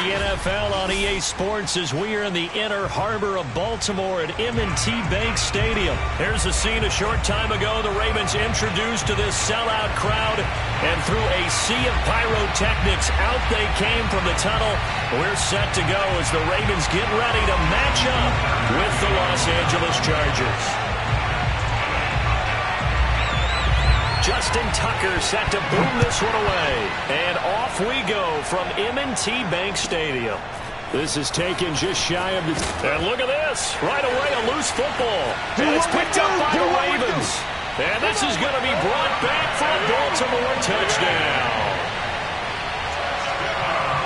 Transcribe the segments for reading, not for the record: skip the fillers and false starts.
the NFL on EA Sports as we are in the inner harbor of Baltimore at M&T Bank Stadium. Here's the scene a short time ago. The Ravens introduced to this sellout crowd, and through a sea of pyrotechnics, out they came from the tunnel. We're set to go as the Ravens get ready to match up with the Los Angeles Chargers. Justin Tucker set to boom this one away. And off we go from M&T Bank Stadium. This is taken just shy of the... And look at this. Right away, a loose football. And it's picked up by the Ravens. And this is going to be brought back for a Baltimore touchdown.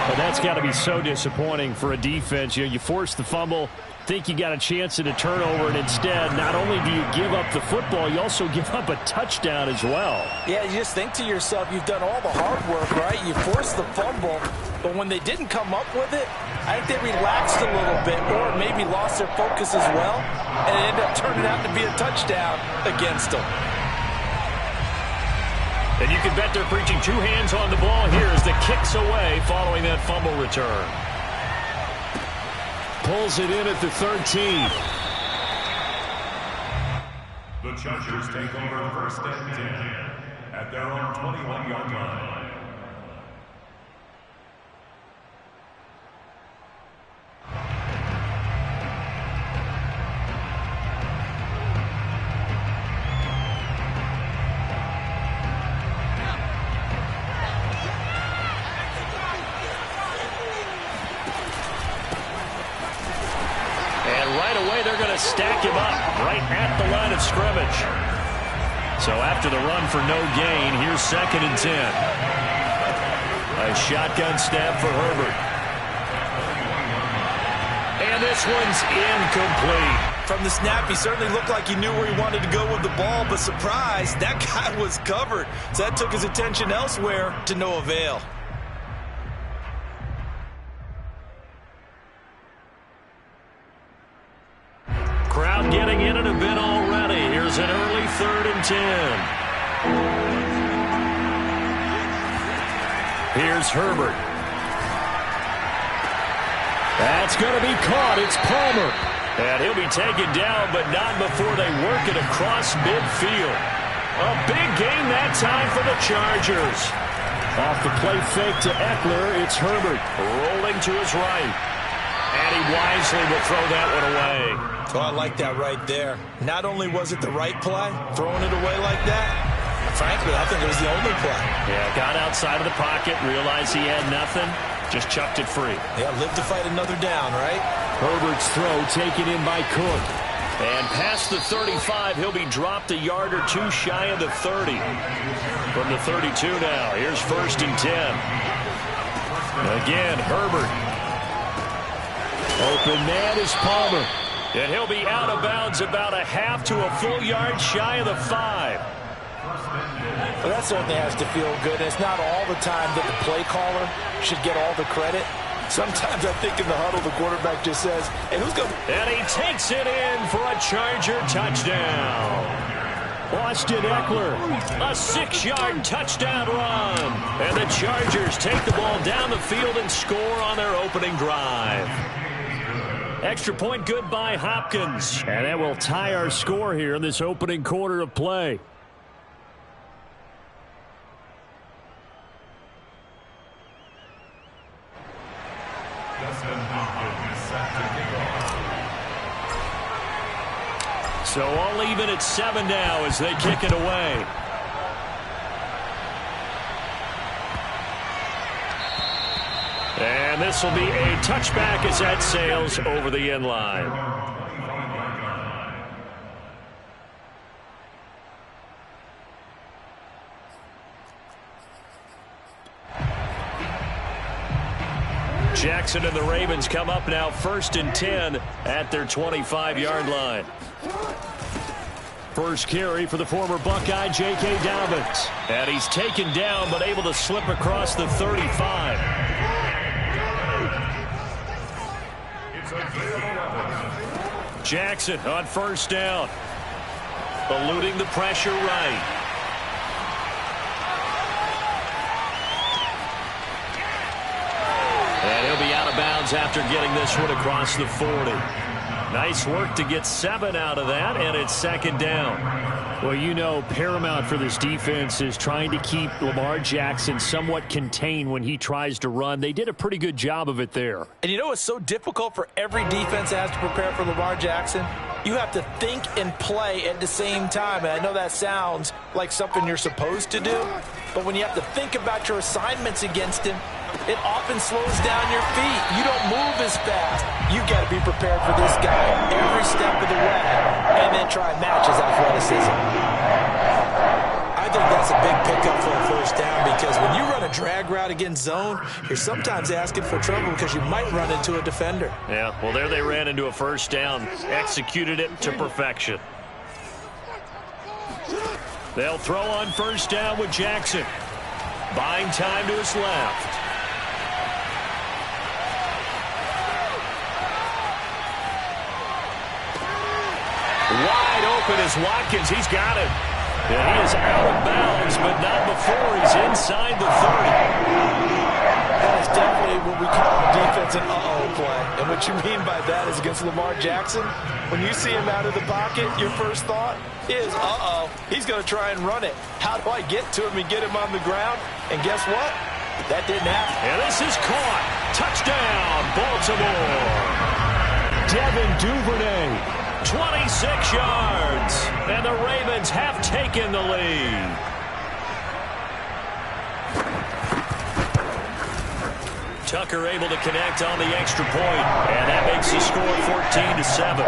Well, that's got to be so disappointing for a defense. You force the fumble, think you got a chance at a turnover, and instead, not only do you give up the football, you also give up a touchdown as well. Yeah, you just think to yourself, you've done all the hard work, right? You forced the fumble, but when they didn't come up with it, I think they relaxed a little bit or maybe lost their focus as well, and it ended up turning out to be a touchdown against them. And you can bet they're preaching two hands on the ball here as the kick's away following that fumble return. Pulls it in at the 13. The Chargers take over first and 10 at their own 21-yard line. Stack him up right at the line of scrimmage. So after the run for no gain, here's 2nd and 10. A shotgun snap for Herbert. And this one's incomplete. From the snap, he certainly looked like he knew where he wanted to go with the ball, but surprise, that guy was covered. So that took his attention elsewhere to no avail. Crowd getting in it a bit already. Here's an early 3rd and 10. Here's Herbert. That's going to be caught. It's Palmer. And he'll be taken down, but not before they work it across midfield. A big gain that time for the Chargers. Off the play fake to Eckler, it's Herbert rolling to his right. And he wisely will throw that one away. Oh, I like that right there. Not only was it the right play, throwing it away like that, frankly, I think it was the only play. Yeah, got outside of the pocket, realized he had nothing, just chucked it free. Yeah, live to fight another down, right? Herbert's throw taken in by Cook. And past the 35, he'll be dropped a yard or two shy of the 30. From the 32 now, here's 1st and 10. Again, Herbert. Open man is Palmer. And he'll be out of bounds about a half to a full yard shy of the 5. Well, that certainly has to feel good. It's not all the time that the play caller should get all the credit. Sometimes I think in the huddle, the quarterback just says, hey, who's going? And he takes it in for a Charger touchdown. Austin Eckler, a 6-yard touchdown run. And the Chargers take the ball down the field and score on their opening drive. Extra point good by Hopkins. And that will tie our score here in this opening quarter of play. So all even at 7 now as they kick it away. And this will be a touchback as that sails over the end line. Jackson and the Ravens come up now 1st and 10 at their 25-yard line. First carry for the former Buckeye, J.K. Dobbins. And he's taken down but able to slip across the 35. Jackson on 1st down. Eluding the pressure right. And he'll be out of downs after getting this one across the 40. Nice work to get 7 out of that, and it's 2nd down. Well, you know, paramount for this defense is trying to keep Lamar Jackson somewhat contained when he tries to run. They did a pretty good job of it there. And you know it's so difficult for every defense that has to prepare for Lamar Jackson? You have to think and play at the same time. And I know that sounds like something you're supposed to do, but when you have to think about your assignments against him, it often slows down your feet. You don't move as fast. You've got to be prepared for this guy every step of the way and then try and match his athleticism. I think that's a big pickup for a first down because when you run a drag route against zone, you're sometimes asking for trouble because you might run into a defender. Yeah, well, there they ran into a first down, executed it to perfection. They'll throw on first down with Jackson. Buying time to his left. Wide open is Watkins. He's got it. And he is out of bounds, but not before he's inside the 30. That is definitely what we call a defense an uh-oh play. And what you mean by that is against Lamar Jackson, when you see him out of the pocket, your first thought is, uh-oh, he's going to try and run it. How do I get to him and get him on the ground? And guess what? That didn't happen. And this is caught. Touchdown, Baltimore. Devin Duvernay. 26 yards, and the Ravens have taken the lead. Tucker able to connect on the extra point, and that makes the score 14-7.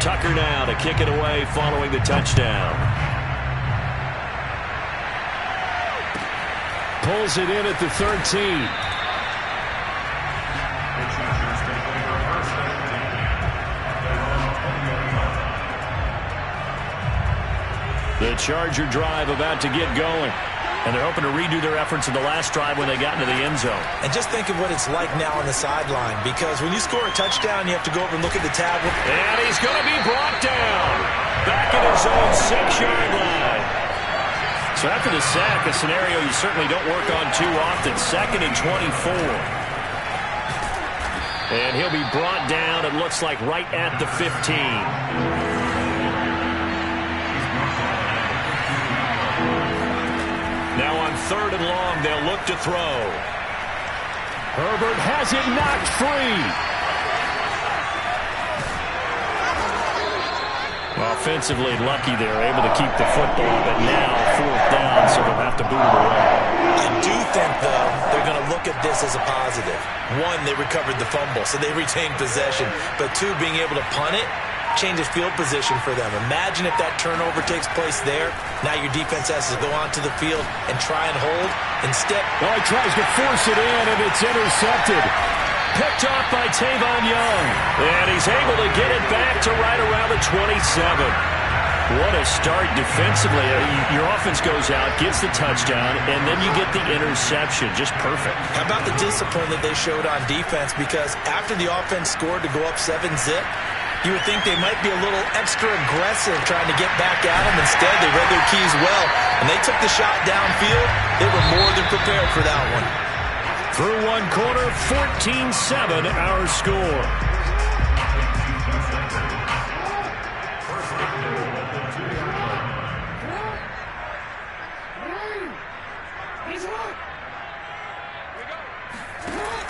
Tucker now to kick it away following the touchdown. Pulls it in at the 13. The Charger drive about to get going. And they're hoping to redo their efforts in the last drive when they got into the end zone. And just think of what it's like now on the sideline, because when you score a touchdown, you have to go over and look at the tablet. And he's going to be brought down. Back in his own 6-yard line. So after the sack, a scenario you certainly don't work on too often. 2nd and 24. And he'll be brought down, it looks like, right at the 15. Now on 3rd and long, they'll look to throw. Herbert has it knocked free. Offensively lucky they're able to keep the football, but now 4th down, so they'll have to boot it away. I do think, though, they're going to look at this as a positive. 1, they recovered the fumble, so they retained possession. But 2, being able to punt it changes field position for them. Imagine if that turnover takes place there. Now your defense has to go onto the field and try and hold. Instead, well, he tries to force it in, and it's intercepted. Picked off by Tavon Young. And he's able to get it back to right around the 27. What a start defensively. Your offense goes out, gets the touchdown, and then you get the interception. Just perfect. How about the discipline that they showed on defense? Because after the offense scored to go up 7-zip, you would think they might be a little extra aggressive trying to get back at them. Instead, they read their keys well, and they took the shot downfield. They were more than prepared for that one. Through one quarter, 14-7 our score.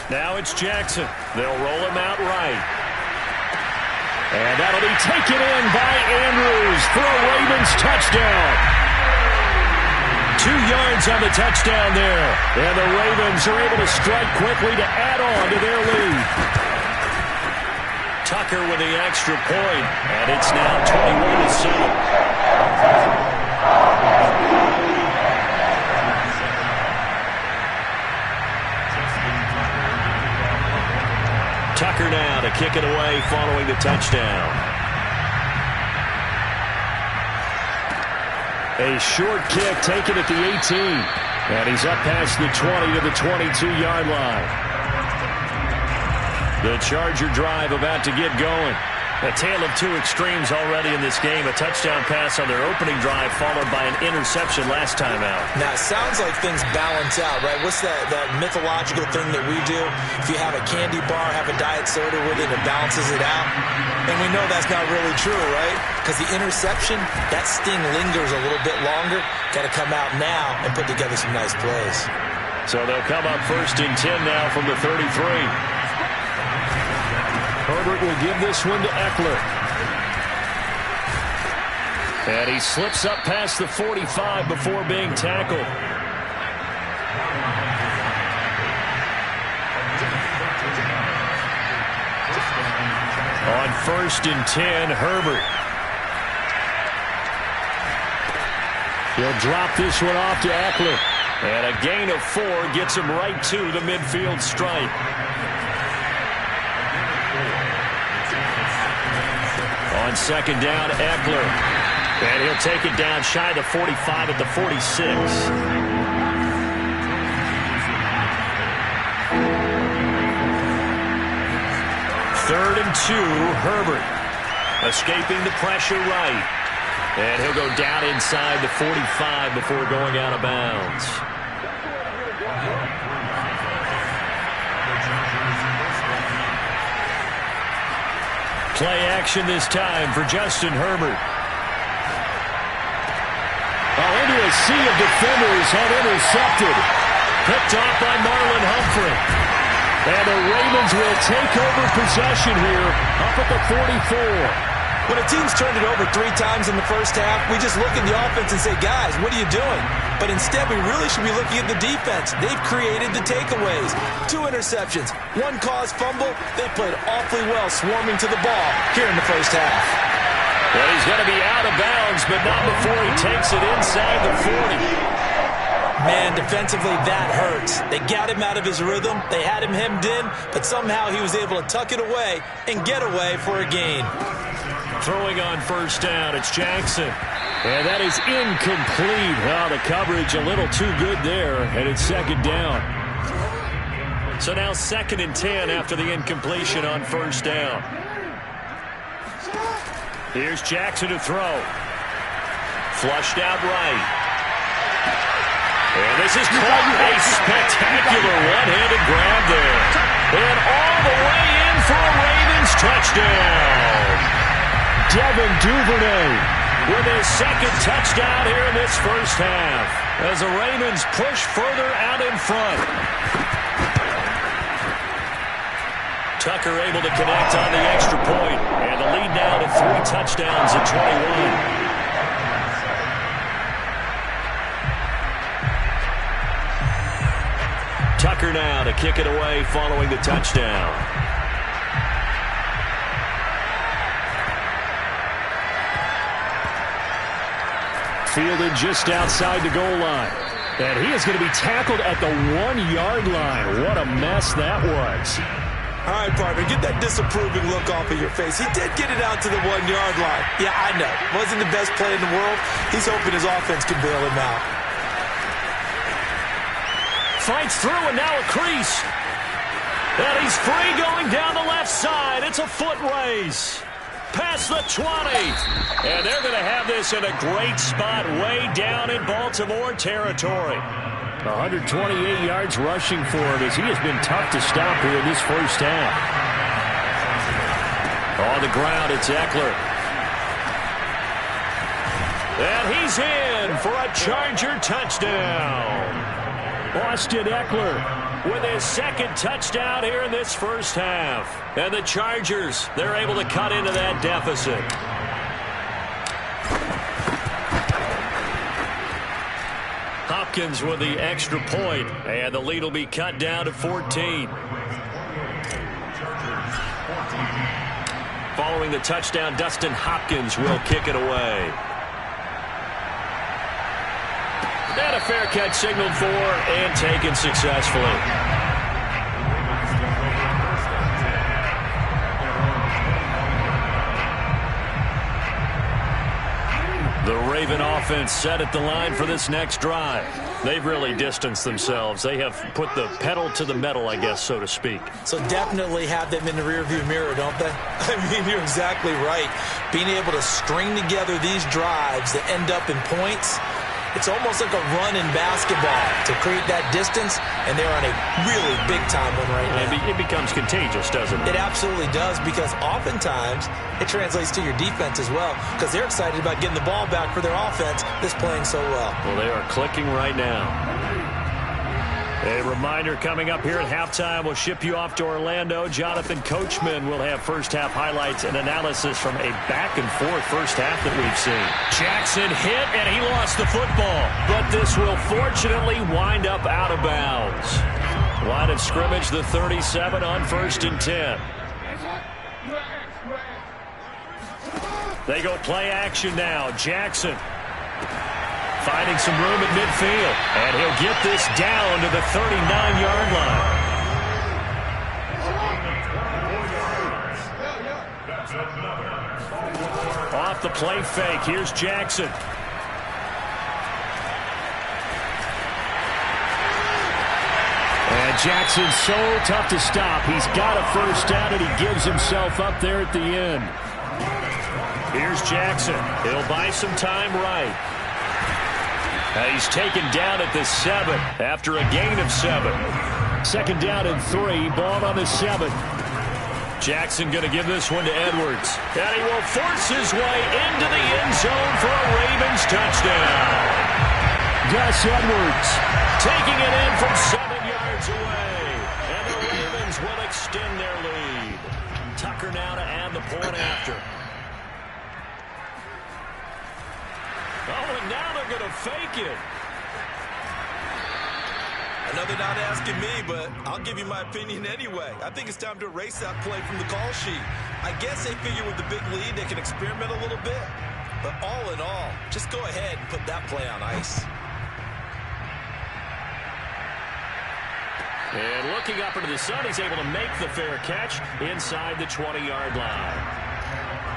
Now it's Jackson. They'll roll him out right. And that'll be taken in by Andrews for a Ravens touchdown. 2 yards on the touchdown there. And the Ravens are able to strike quickly to add on to their lead. Tucker with the extra point. And it's now 21-7. Tucker now to kick it away following the touchdown. A short kick taken at the 18. And he's up past the 20 to the 22-yard line. The Charger drive about to get going. A tale of two extremes already in this game. A touchdown pass on their opening drive followed by an interception last time out. Now, it sounds like things balance out, right? What's that mythological thing that we do? If you have a candy bar, have a diet soda with it, it balances it out. And we know that's not really true, right? Because the interception, that sting lingers a little bit longer. Got to come out now and put together some nice plays. So they'll come up 1st and 10 now from the 33. Herbert will give this one to Eckler. And he slips up past the 45 before being tackled. On 1st and 10, Herbert. He'll drop this one off to Eckler. And a gain of 4 gets him right to the midfield stripe. On 2nd down, Eckler. And he'll take it down shy of the 45 at the 46. 3rd and 2, Herbert. Escaping the pressure right. And he'll go down inside the 45 before going out of bounds. Play action this time for Justin Herbert. Into a sea of defenders and intercepted. Picked off by Marlon Humphrey. And the Ravens will take over possession here up at the 44. When a team's turned it over 3 times in the first half, we just look at the offense and say, guys, what are you doing? But instead, we really should be looking at the defense. They've created the takeaways. 2 interceptions, 1 caused fumble. They played awfully well swarming to the ball here in the first half. Well, he's going to be out of bounds, but not before he takes it inside the 40. Man, defensively, that hurts. They got him out of his rhythm. They had him hemmed in, but somehow he was able to tuck it away and get away for a gain. Throwing on 1st down, it's Jackson. And that is incomplete. Well, the coverage a little too good there, and it's 2nd down. So now 2nd and 10 after the incompletion on 1st down. Here's Jackson to throw. Flushed out right. And this is caught. A spectacular one-handed grab there. And all the way in for a Ravens touchdown. Devin Duvernay with his 2nd touchdown here in this first half as the Ravens push further out in front. Tucker able to connect on the extra point, and the lead now to 3 touchdowns at 21. Tucker now to kick it away following the touchdown. Fielded just outside the goal line. And he is going to be tackled at the 1-yard line. What a mess that was. All right, partner, get that disapproving look off of your face. He did get it out to the 1-yard line. Yeah, I know. Wasn't the best play in the world. He's hoping his offense can bail him out. Fights through, and now a crease. And he's free going down the left side. It's a foot race. Past the 20. And they're going to have this in a great spot way down in Baltimore territory. 128 yards rushing for him as he has been tough to stop here in this first half. On the ground, it's Eckler. And he's in for a Charger touchdown. Austin Eckler with his 2nd touchdown here in this first half. And the Chargers, they're able to cut into that deficit. Hopkins with the extra point, and the lead will be cut down to 14. Following the touchdown, Dustin Hopkins will kick it away. And a fair catch signaled for and taken successfully. The Raven offense set at the line for this next drive. They've really distanced themselves. They have put the pedal to the metal, I guess, so to speak. So definitely have them in the rearview mirror, don't they? I mean, you're exactly right. Being able to string together these drives that end up in points, it's almost like a run in basketball to create that distance, and they're on a really big-time one right now. It becomes contagious, doesn't it? It absolutely does, because oftentimes it translates to your defense as well, because they're excited about getting the ball back for their offense that's playing so well. Well, they are clicking right now. A reminder coming up here at halftime, we'll ship you off to Orlando. Jonathan Coachman will have first-half highlights and analysis from a back-and-forth first half that we've seen. Jackson hit, and he lost the football. But this will fortunately wind up out of bounds. Line of scrimmage, the 37 on 1st and 10. They go play action now. Jackson finding some room at midfield. And he'll get this down to the 39-yard line. Off the play fake. Here's Jackson. And Jackson's so tough to stop. He's got a first down, and he gives himself up there at the end. Here's Jackson. He'll buy some time right. He's taken down at the 7 after a gain of 7. 2nd down and 3. Ball on the 7. Jackson going to give this one to Edwards. And he will force his way into the end zone for a Ravens touchdown. Gus Edwards taking it in from 7 yards away. And the Ravens will extend their lead. Tucker now to add the point after. Oh, and now they're going to fake it. I know they're not asking me, but I'll give you my opinion anyway. I think it's time to erase that play from the call sheet. I guess they figure with the big lead they can experiment a little bit. But all in all, just go ahead and put that play on ice. And looking up into the sun, he's able to make the fair catch inside the 20-yard line.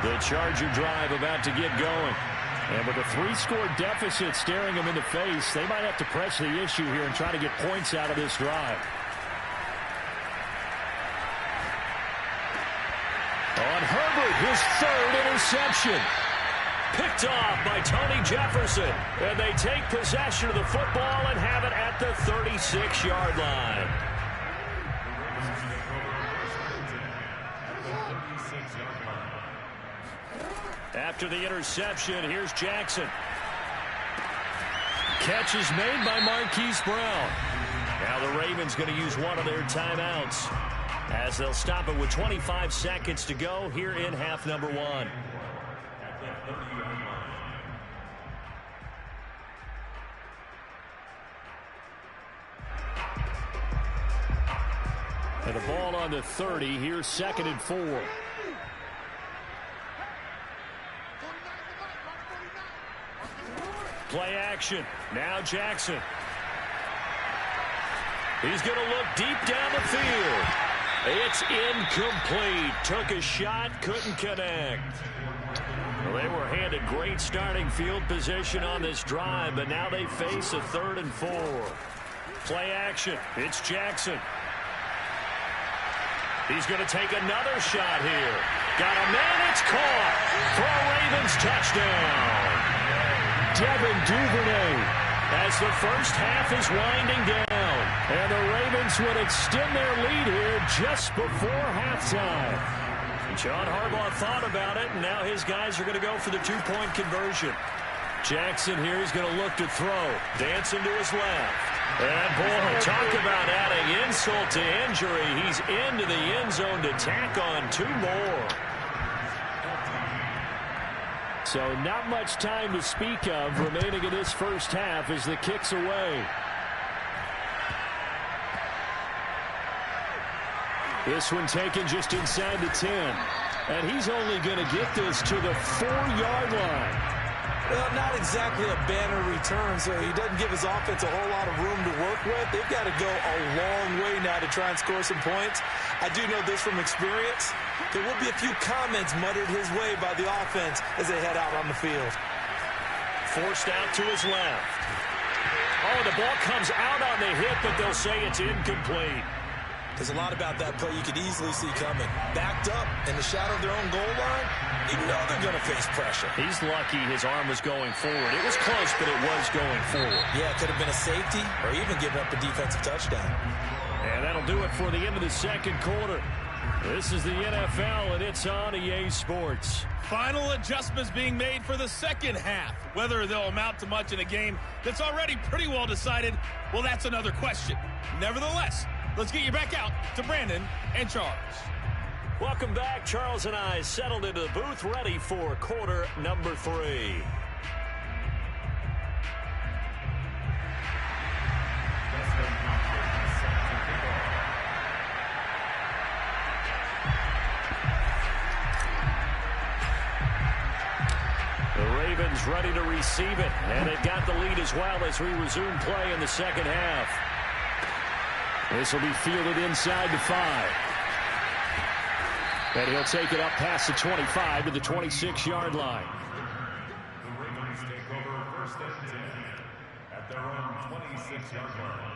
The Charger drive about to get going. And with a 3-score deficit staring them in the face, they might have to press the issue here and try to get points out of this drive. On Herbert, his 3rd interception. Picked off by Tony Jefferson. And they take possession of the football and have it at the 36-yard line. After the interception, here's Jackson. Catch is made by Marquise Brown. Now the Ravens going to use one of their timeouts as they'll stop it with 25 seconds to go here in half number 1. And the ball on the 30. Here's 2nd and 4. Play action. Now Jackson. He's going to look deep down the field. It's incomplete. Took a shot, couldn't connect. Well, they were handed great starting field position on this drive, but now they face a 3rd and 4. Play action. It's Jackson. He's going to take another shot here. Got a man. It's caught for a Ravens touchdown. Devin Duvernay as the first half is winding down. And the Ravens would extend their lead here just before halftime. John Harbaugh thought about it, and now his guys are going to go for the 2-point conversion. Jackson here is going to look to throw. Dancing to his left. And, boy, talk about adding insult to injury. He's into the end zone to tack on 2 more. So not much time to speak of remaining in this first half as the kick's away. This one taken just inside the 10. And he's only going to get this to the 4-yard line. Well, not exactly a banner return, so he doesn't give his offense a whole lot of room to work with. They've got to go a long way now to try and score some points. I do know this from experience. There will be a few comments muttered his way by the offense as they head out on the field. forced out to his left. Oh, the ball comes out on the hit, but they'll say it's incomplete. There's a lot about that play you could easily see coming. Backed up in the shadow of their own goal line, you know they're going to face pressure. He's lucky his arm was going forward. It was close, but it was going forward. Yeah, it could have been a safety or even giving up a defensive touchdown. And that'll do it for the end of the second quarter. This is the NFL, and it's on EA Sports. Final adjustments being made for the second half. Whether they'll amount to much in a game that's already pretty well decided, well, that's another question. Nevertheless, let's get you back out to Brandon and Charles. Welcome back. Charles and I settled into the booth, ready for quarter number 3. The Ravens ready to receive it, and they've got the lead as well as we resume play in the second half. This will be fielded inside the 5. And he'll take it up past the 25 to the 26-yard line. The Ravens take over first and 10 at their own 26-yard line.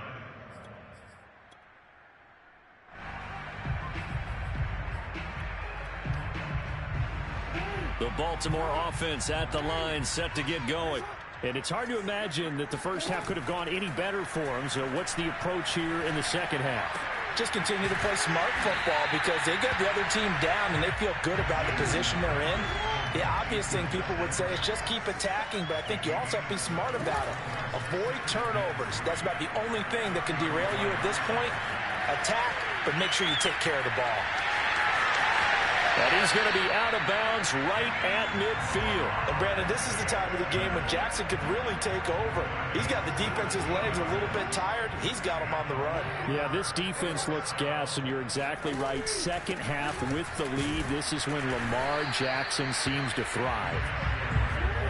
The Baltimore offense at the line, set to get going. And it's hard to imagine that the first half could have gone any better for them. So what's the approach here in the second half? Just continue to play smart football because they get the other team down and they feel good about the position they're in. The obvious thing people would say is just keep attacking, but I think you also have to be smart about it. Avoid turnovers. That's about the only thing that can derail you at this point. Attack, but make sure you take care of the ball. And he's going to be out of bounds right at midfield. And, Brandon, this is the time of the game when Jackson could really take over. He's got the defense's legs a little bit tired. He's got them on the run. Yeah, this defense looks gassed, and you're exactly right. Second half with the lead, this is when Lamar Jackson seems to thrive.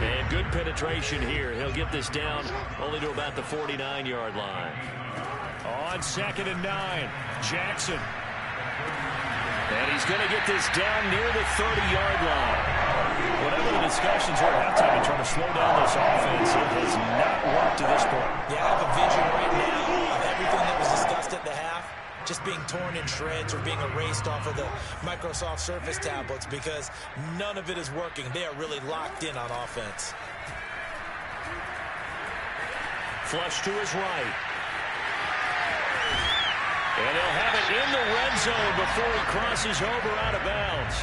And good penetration here. He'll get this down only to about the 49-yard line. On 2nd and 9, Jackson. And he's going to get this down near the 30-yard line. Whatever the discussions were at halftime in trying to slow down this offense, it has not worked to this point. Yeah, I have a vision right now of everything that was discussed at the half just being torn in shreds or being erased off of the Microsoft Surface tablets because none of it is working. They are really locked in on offense. Flush to his right. And he'll have it in the red zone before he crosses over out of bounds.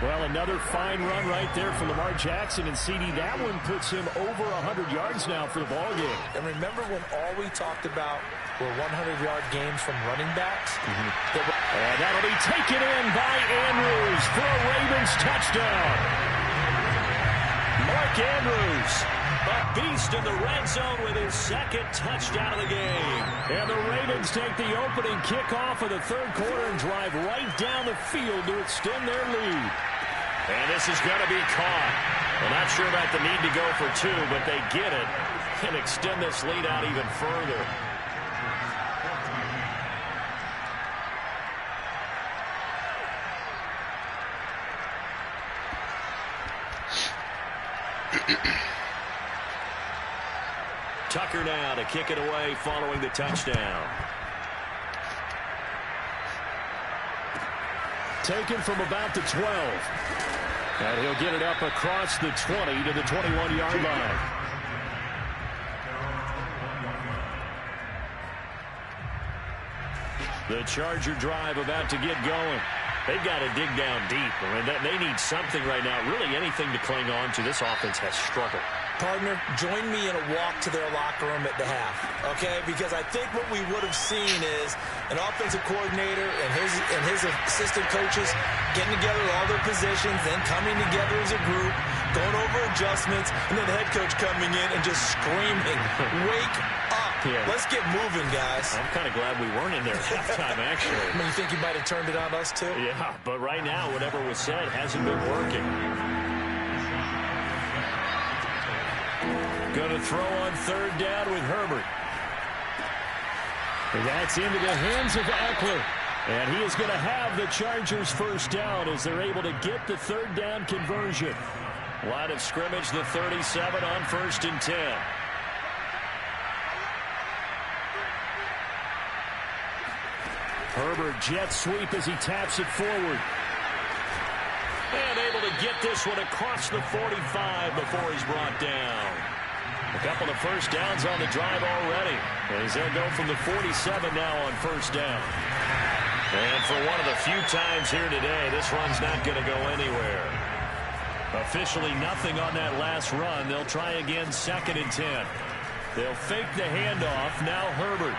Well, another fine run right there for Lamar Jackson and CD. That one puts him over 100 yards now for the ballgame. And remember when all we talked about were 100-yard games from running backs? And that'll be taken in by Andrews for a Ravens touchdown. Mark Andrews, a beast in the red zone with his second touchdown of the game. And the Ravens take the opening kickoff of the third quarter and drive right down the field to extend their lead. And this is going to be caught. Well, not sure about the need to go for 2, but they get it and extend this lead out even further. Tucker now to kick it away following the touchdown. Taken from about the 12. And he'll get it up across the 20 to the 21-yard line. The Charger drive about to get going. They've got to dig down deep. I mean, they need something right now. Really anything to cling on to. This offense has struggled. Partner, join me in a walk to their locker room at the half, okay? Because I think what we would have seen is an offensive coordinator and his assistant coaches getting together all their positions, then coming together as a group, going over adjustments, and then the head coach coming in and just screaming, wake up. Yeah. Let's get moving, guys. I'm kind of glad we weren't in there at halftime, actually. I mean, you think you might have turned it on us, too? Yeah, but right now, whatever was said hasn't been working. Going to throw on third down with Herbert. And that's into the hands of Eckler. And he is going to have the Chargers first down as they're able to get the third down conversion. Line of scrimmage, the 37 on 1st and 10. Herbert jet sweep as he taps it forward. And able to get this one across the 45 before he's brought down. A couple of first downs on the drive already, as they'll go from the 47 now on 1st down. And for one of the few times here today, this run's not going to go anywhere. Officially nothing on that last run. They'll try again 2nd and 10. They'll fake the handoff. Now Herbert.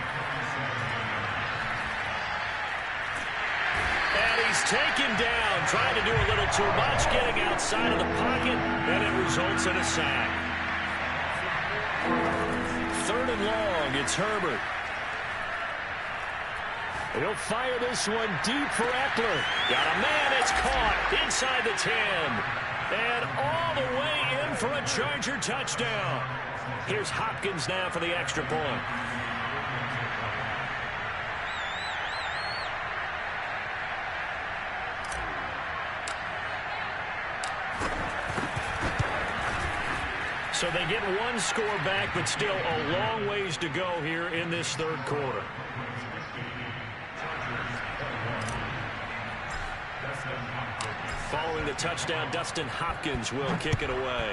And he's taken down, trying to do a little too much, getting outside of the pocket, and it results in a sack. 3rd and long, it's Herbert. He'll fire this one deep for Eckler. Got a man, it's caught inside the 10. And all the way in for a Charger touchdown. Here's Hopkins now for the extra point. So they get one score back, but still a long ways to go here in this 3rd quarter. Following the touchdown, Dustin Hopkins will kick it away.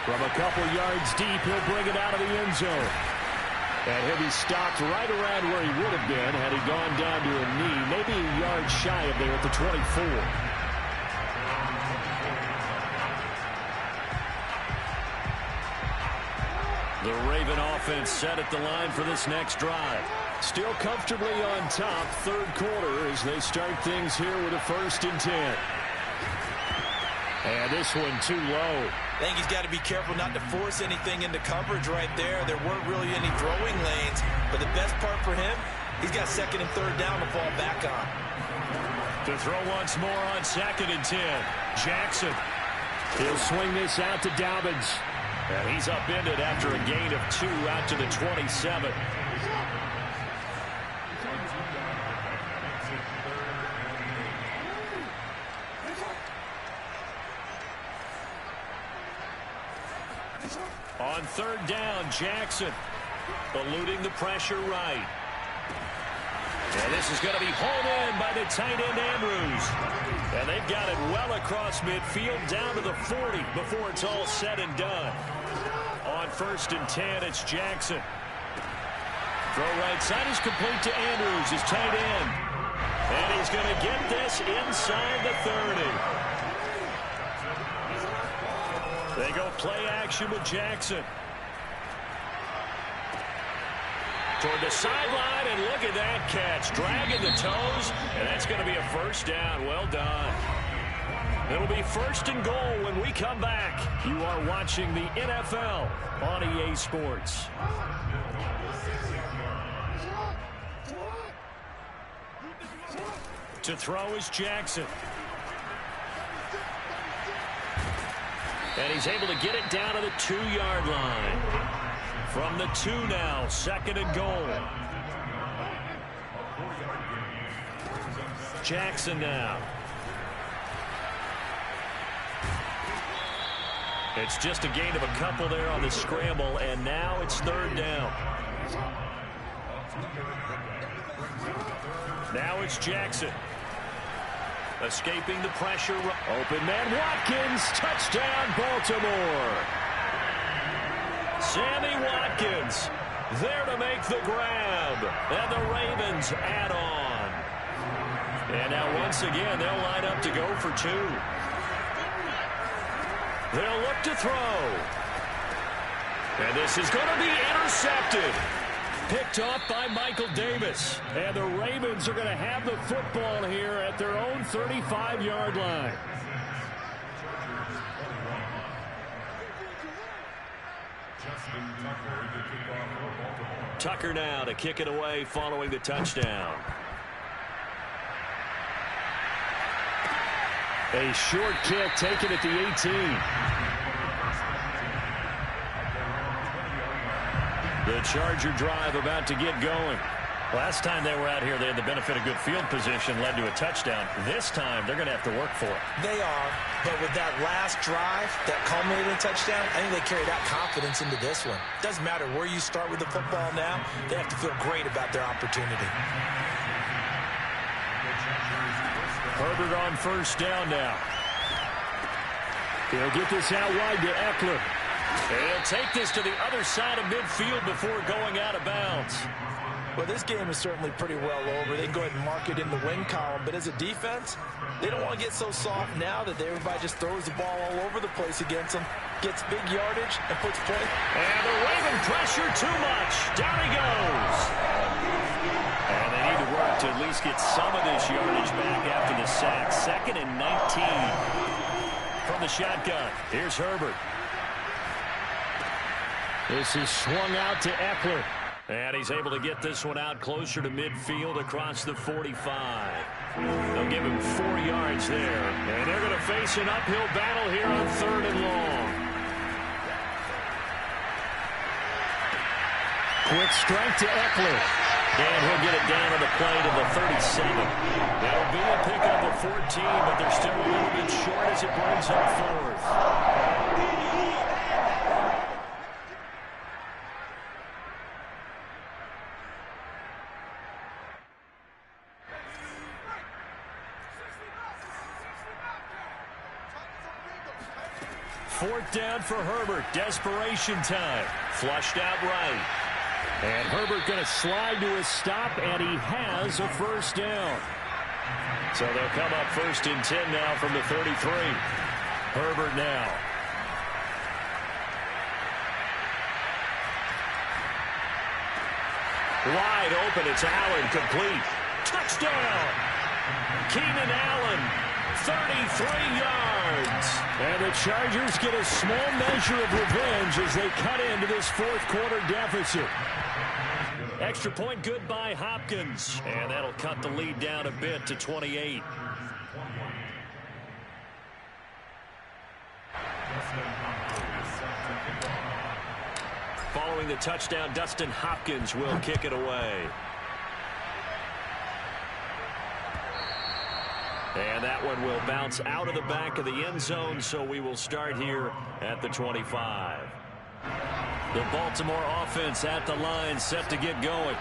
From a couple yards deep, he'll bring it out of the end zone. And he'll be stopped right around where he would have been had he gone down to a knee, maybe a yard shy of there at the 24. The Raven offense set at the line for this next drive. Still comfortably on top, 3rd quarter as they start things here with a 1st and 10. And this one too low. I think he's got to be careful not to force anything into coverage right there. There weren't really any throwing lanes, but the best part for him, he's got 2nd and 3rd down to fall back on. To throw once more on 2nd and 10. Jackson. He'll swing this out to Dobbins. And he's upended after a gain of 2 out to the 27. On 3rd down, Jackson eluding the pressure right. And this is going to be hauled in by the tight end Andrews. And they've got it well across midfield down to the 40 before it's all said and done. On 1st and 10, it's Jackson. Throw right side is complete to Andrews, his tight end. And he's going to get this inside the 30. They go play action with Jackson. Toward the sideline, and look at that catch. Dragging the toes, and that's going to be a 1st down. Well done. It'll be 1st and goal when we come back. You are watching the NFL on EA Sports. To throw is Jackson. And he's able to get it down to the 2-yard line. From the 2 now, 2nd and goal. Jackson now. It's just a gain of a couple there on the scramble, and now it's 3rd down. Now it's Jackson. Escaping the pressure. Open man Watkins. Touchdown, Baltimore. Sammy Watkins there to make the grab. And the Ravens add on. And now once again, they'll line up to go for 2. They'll look to throw. And this is going to be intercepted. Picked off by Michael Davis. And the Ravens are going to have the football here at their own 35-yard line. Tucker now to kick it away following the touchdown. A short kick taken at the 18. The Charger drive about to get going. Last time they were out here, they had the benefit of good field position, led to a touchdown. This time, they're going to have to work for it. They are, but with that last drive that culminated in a touchdown, I think they carry that confidence into this one. Doesn't matter where you start with the football now, they have to feel great about their opportunity. Herbert on first down now. He'll get this out wide to Eckler. He'll take this to the other side of midfield before going out of bounds. Well, this game is certainly pretty well over. They can go ahead and mark it in the win column. But as a defense, they don't want to get so soft now that everybody just throws the ball all over the place against them, gets big yardage, and puts points. And they're waving pressure too much. Down he goes. And they need to work to at least get some of this yardage back after the sack. 2nd and 19 from the shotgun. Here's Herbert. This is swung out to Eckler. And he's able to get this one out closer to midfield across the 45. They'll give him 4 yards there. And they're going to face an uphill battle here on 3rd and long. Quick strike to Eckler. And he'll get it down on the play to the 37. That'll be a pickup of 14, but they're still a little bit short as it brings up 4th. Fourth down for Herbert. Desperation time. Flushed out right. And Herbert going to slide to a stop, and he has a first down. So they'll come up 1st and 10 now from the 33. Herbert now. Wide open. It's Allen, complete. Touchdown. Keenan Allen. 33 yards. And the Chargers get a small measure of revenge as they cut into this 4th quarter deficit. Extra point good by Hopkins. And that'll cut the lead down a bit to 28. Following the touchdown, Dustin Hopkins will kick it away. And that one will bounce out of the back of the end zone, so we will start here at the 25. The Baltimore offense at the line, set to get going.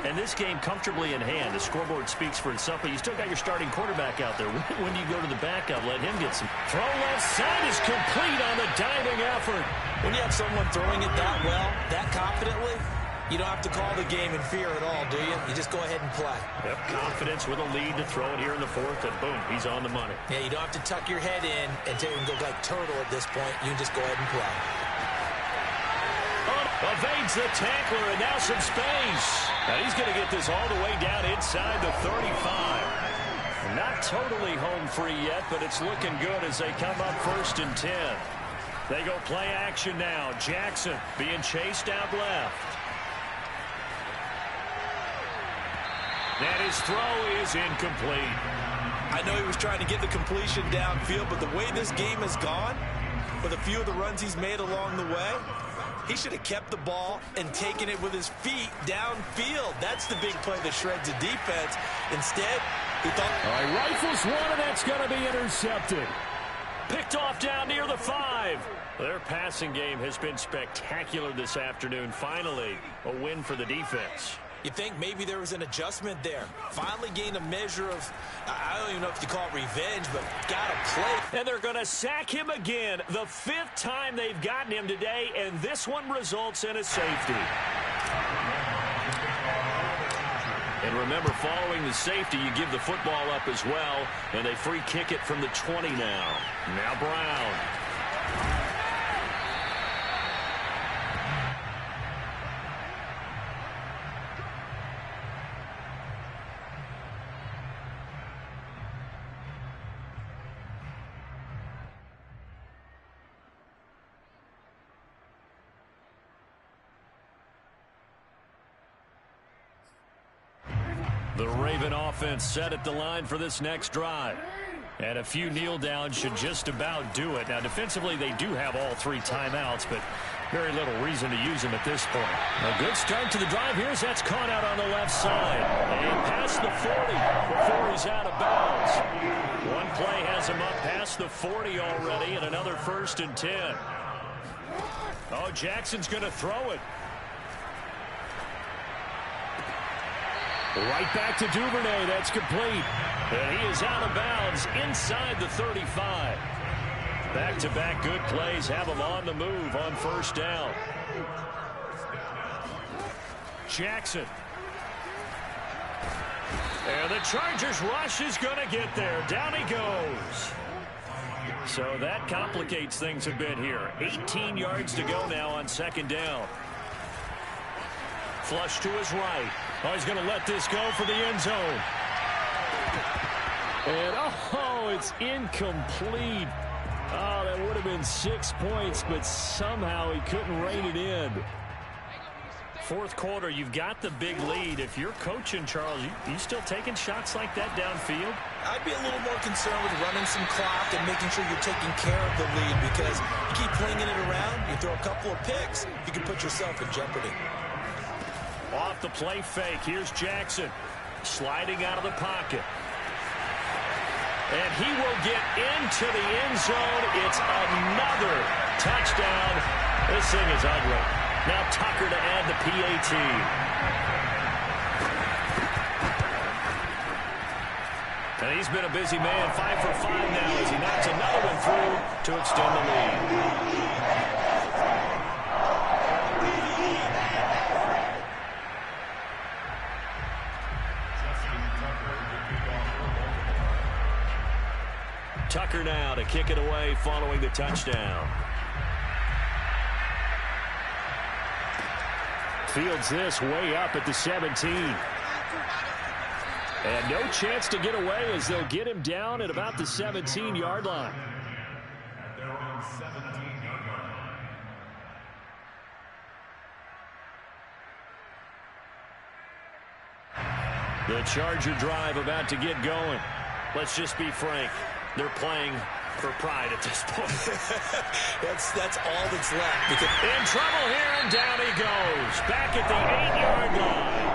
And this game comfortably in hand. The scoreboard speaks for itself, but you still got your starting quarterback out there. When you go to the backup, let him get some. Throw left side is complete on the diving effort. When you have someone throwing it that well, that confidently, you don't have to call the game in fear at all, do you? You just go ahead and play. Yep, confidence with a lead to throw it here in the 4th, and boom, he's on the money. Yeah, you don't have to tuck your head in and go like turtle at this point. You can just go ahead and play. Evades the tackler, and now some space. And he's going to get this all the way down inside the 35. Not totally home free yet, but it's looking good as they come up 1st and 10. They go play action now. Jackson being chased out left. And his throw is incomplete. I know he was trying to get the completion downfield, but the way this game has gone, with a few of the runs he's made along the way, he should have kept the ball and taken it with his feet downfield. That's the big play that shreds the defense. Instead, he thought... All right, rifles one, and that's going to be intercepted. Picked off down near the 5. Their passing game has been spectacular this afternoon. Finally, a win for the defense. You think maybe there was an adjustment there. Finally gained a measure of, I don't even know if you call it revenge, but got to play. And they're going to sack him again. The 5th time they've gotten him today, and this one results in a safety. And remember, following the safety, you give the football up as well, and they free kick it from the 20 now. Now Brown. The Raven offense set at the line for this next drive. And a few kneel downs should just about do it. Now, defensively, they do have all 3 timeouts, but Very little reason to use him at this point. A good start to the drive here as that's caught out on the left side. And past the 40 before he's out of bounds. One play has him up past the 40 already, and another 1st and 10. Oh, Jackson's going to throw it. Right back to Duvernay. That's complete. And he is out of bounds inside the 35. Back-to-back good plays have him on the move on 1st down. Jackson. And the Chargers rush is going to get there. Down he goes. So that complicates things a bit here. 18 yards to go now on 2nd down. Flush to his right. Oh, he's going to let this go for the end zone. And, oh, it's incomplete. Oh, that would have been 6 points, but somehow he couldn't rein it in. 4th quarter, you've got the big lead. If you're coaching, Charles, you still taking shots like that downfield? I'd be a little more concerned with running some clock and making sure you're taking care of the lead, because you keep flinging it around, you throw a couple of picks, you can put yourself in jeopardy. Off the play fake, here's Jackson sliding out of the pocket. And he will get into the end zone. It's another touchdown. This thing is ugly. Now Tucker to add the PAT. And he's been a busy man, 5 for 5 now as he knocks another one through to extend the lead. Tucker now to kick it away following the touchdown. Fields this way up at the 17. And no chance to get away as they'll get him down at about the 17-yard line. At their own 17-yard line. The Charger drive about to get going. Let's just be frank. They're playing for pride at this point. that's all that's left. Because in trouble here, and down he goes. Back at the 8-yard line.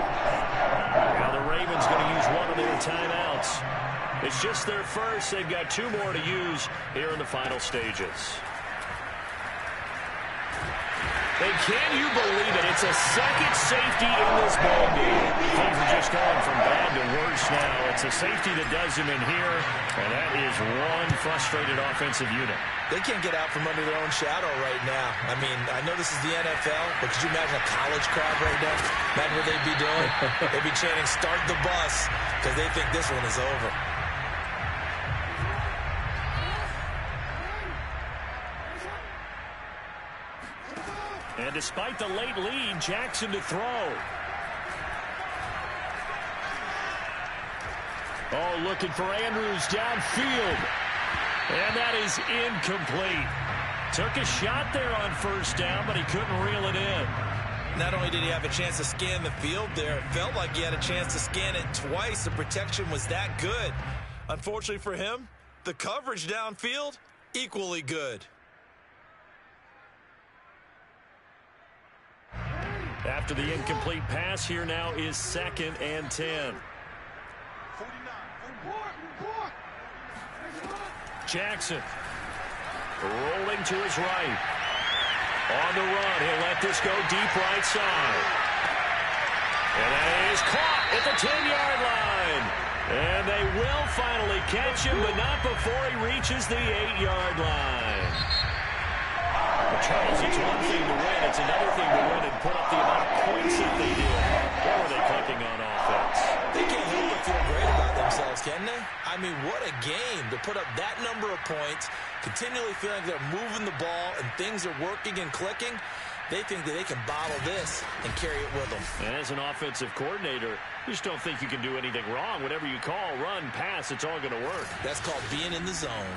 Now the Ravens going to use one of their timeouts. It's just their first. They've got 2 more to use here in the final stages. And can you believe it? It's a second safety in this ball game. Things are just going from bad to worse now. It's a safety that does him in here, and that is one frustrated offensive unit. they can't get out from under their own shadow right now. I mean, I know this is the NFL, but could you imagine a college crowd right now? Imagine what they'd be doing. They'd be chanting, "Start the bus," because they think this one is over. And despite the late lead, Jackson to throw. Oh, looking for Andrews downfield. And that is incomplete. Took a shot there on first down, but he couldn't reel it in. Not only did he have a chance to scan the field there, it felt like he had a chance to scan it twice. The protection was that good. Unfortunately for him, the coverage downfield, equally good. After the incomplete pass, here now is 2nd and 10. Jackson rolling to his right. On the run, he'll let this go deep right side. And that is caught at the 10-yard line. And they will finally catch him, but not before he reaches the 8-yard line. But Charles, it's one thing to win. It's another thing to win and put up the amount of points that they did. What were they clicking on offense? They can't help but feel great about themselves, can they? I mean, what a game to put up that number of points, continually feeling they're moving the ball and things are working and clicking. They think that they can bottle this and carry it with them. And as an offensive coordinator, you just don't think you can do anything wrong. Whatever you call, run, pass, it's all going to work. That's called being in the zone.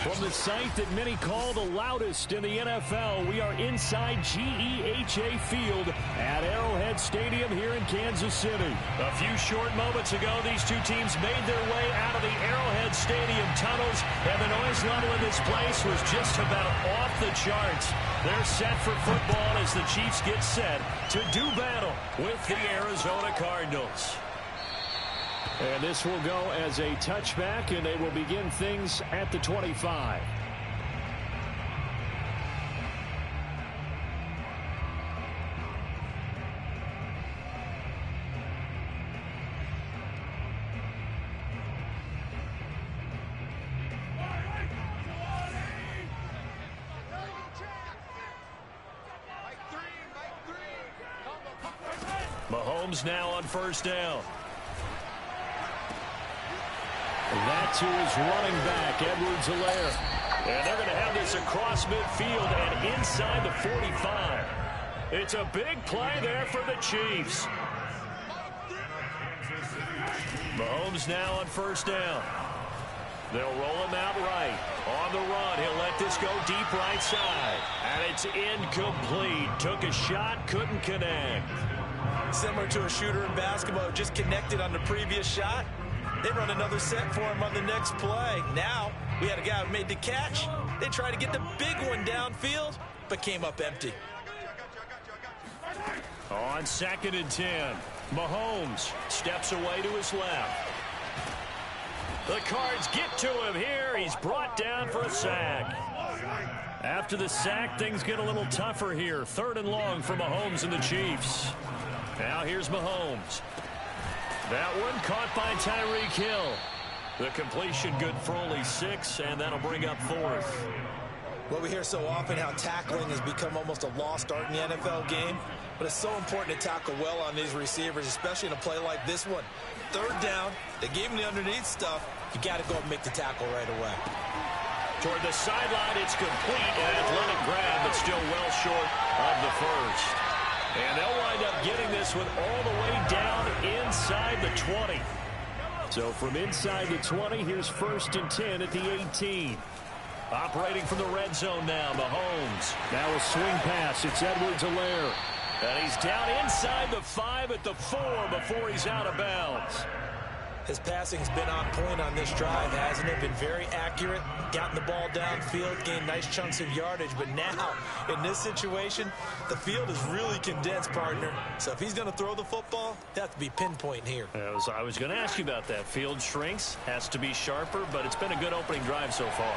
From the site that many call the loudest in the NFL, we are inside GEHA Field at Arrowhead Stadium here in Kansas City. A few short moments ago, these two teams made their way out of the Arrowhead Stadium tunnels, and the noise level in this place was just about off the charts. They're set for football as the Chiefs get set to do battle with the Arizona Cardinals. And this will go as a touchback, and they will begin things at the 25. Mahomes now on first down. And that to his running back, Edwards-Helaire. And they're going to have this across midfield and inside the 45. It's a big play there for the Chiefs. Mahomes now on first down. They'll roll him out right. On the run, he'll let this go deep right side. And it's incomplete. Took a shot, couldn't connect. Similar to a shooter in basketball, just connected on the previous shot. They run another set for him on the next play. Now, we had a guy who made the catch. They tried to get the big one downfield, but came up empty. On 2nd and 10, Mahomes steps away to his left. The Cards get to him here. He's brought down for a sack. After the sack, things get a little tougher here. 3rd and long for Mahomes and the Chiefs. Now here's Mahomes. That one caught by Tyreek Hill. The completion good for only 6, and that'll bring up 4th. Well, we hear so often how tackling has become almost a lost art in the NFL game, but it's so important to tackle well on these receivers, especially in a play like this one. 3rd down, they gave him the underneath stuff. You got to go and make the tackle right away. Toward the sideline, it's complete. An athletic grab, but still well short of the first. And they'll wind up getting this one all the way down inside the 20. So from inside the 20, here's 1st and 10 at the 18. Operating from the red zone now, Mahomes. Now a swing pass. It's Edwards-Helaire. And he's down inside the 5 at the 4 before he's out of bounds. His passing's been on point on this drive, hasn't it? Been very accurate, gotten the ball downfield, gained nice chunks of yardage. But now, in this situation, the field is really condensed, partner. So if he's going to throw the football, that has to be pinpoint here. I was going to ask you about that. Field shrinks, has to be sharper, but it's been a good opening drive so far.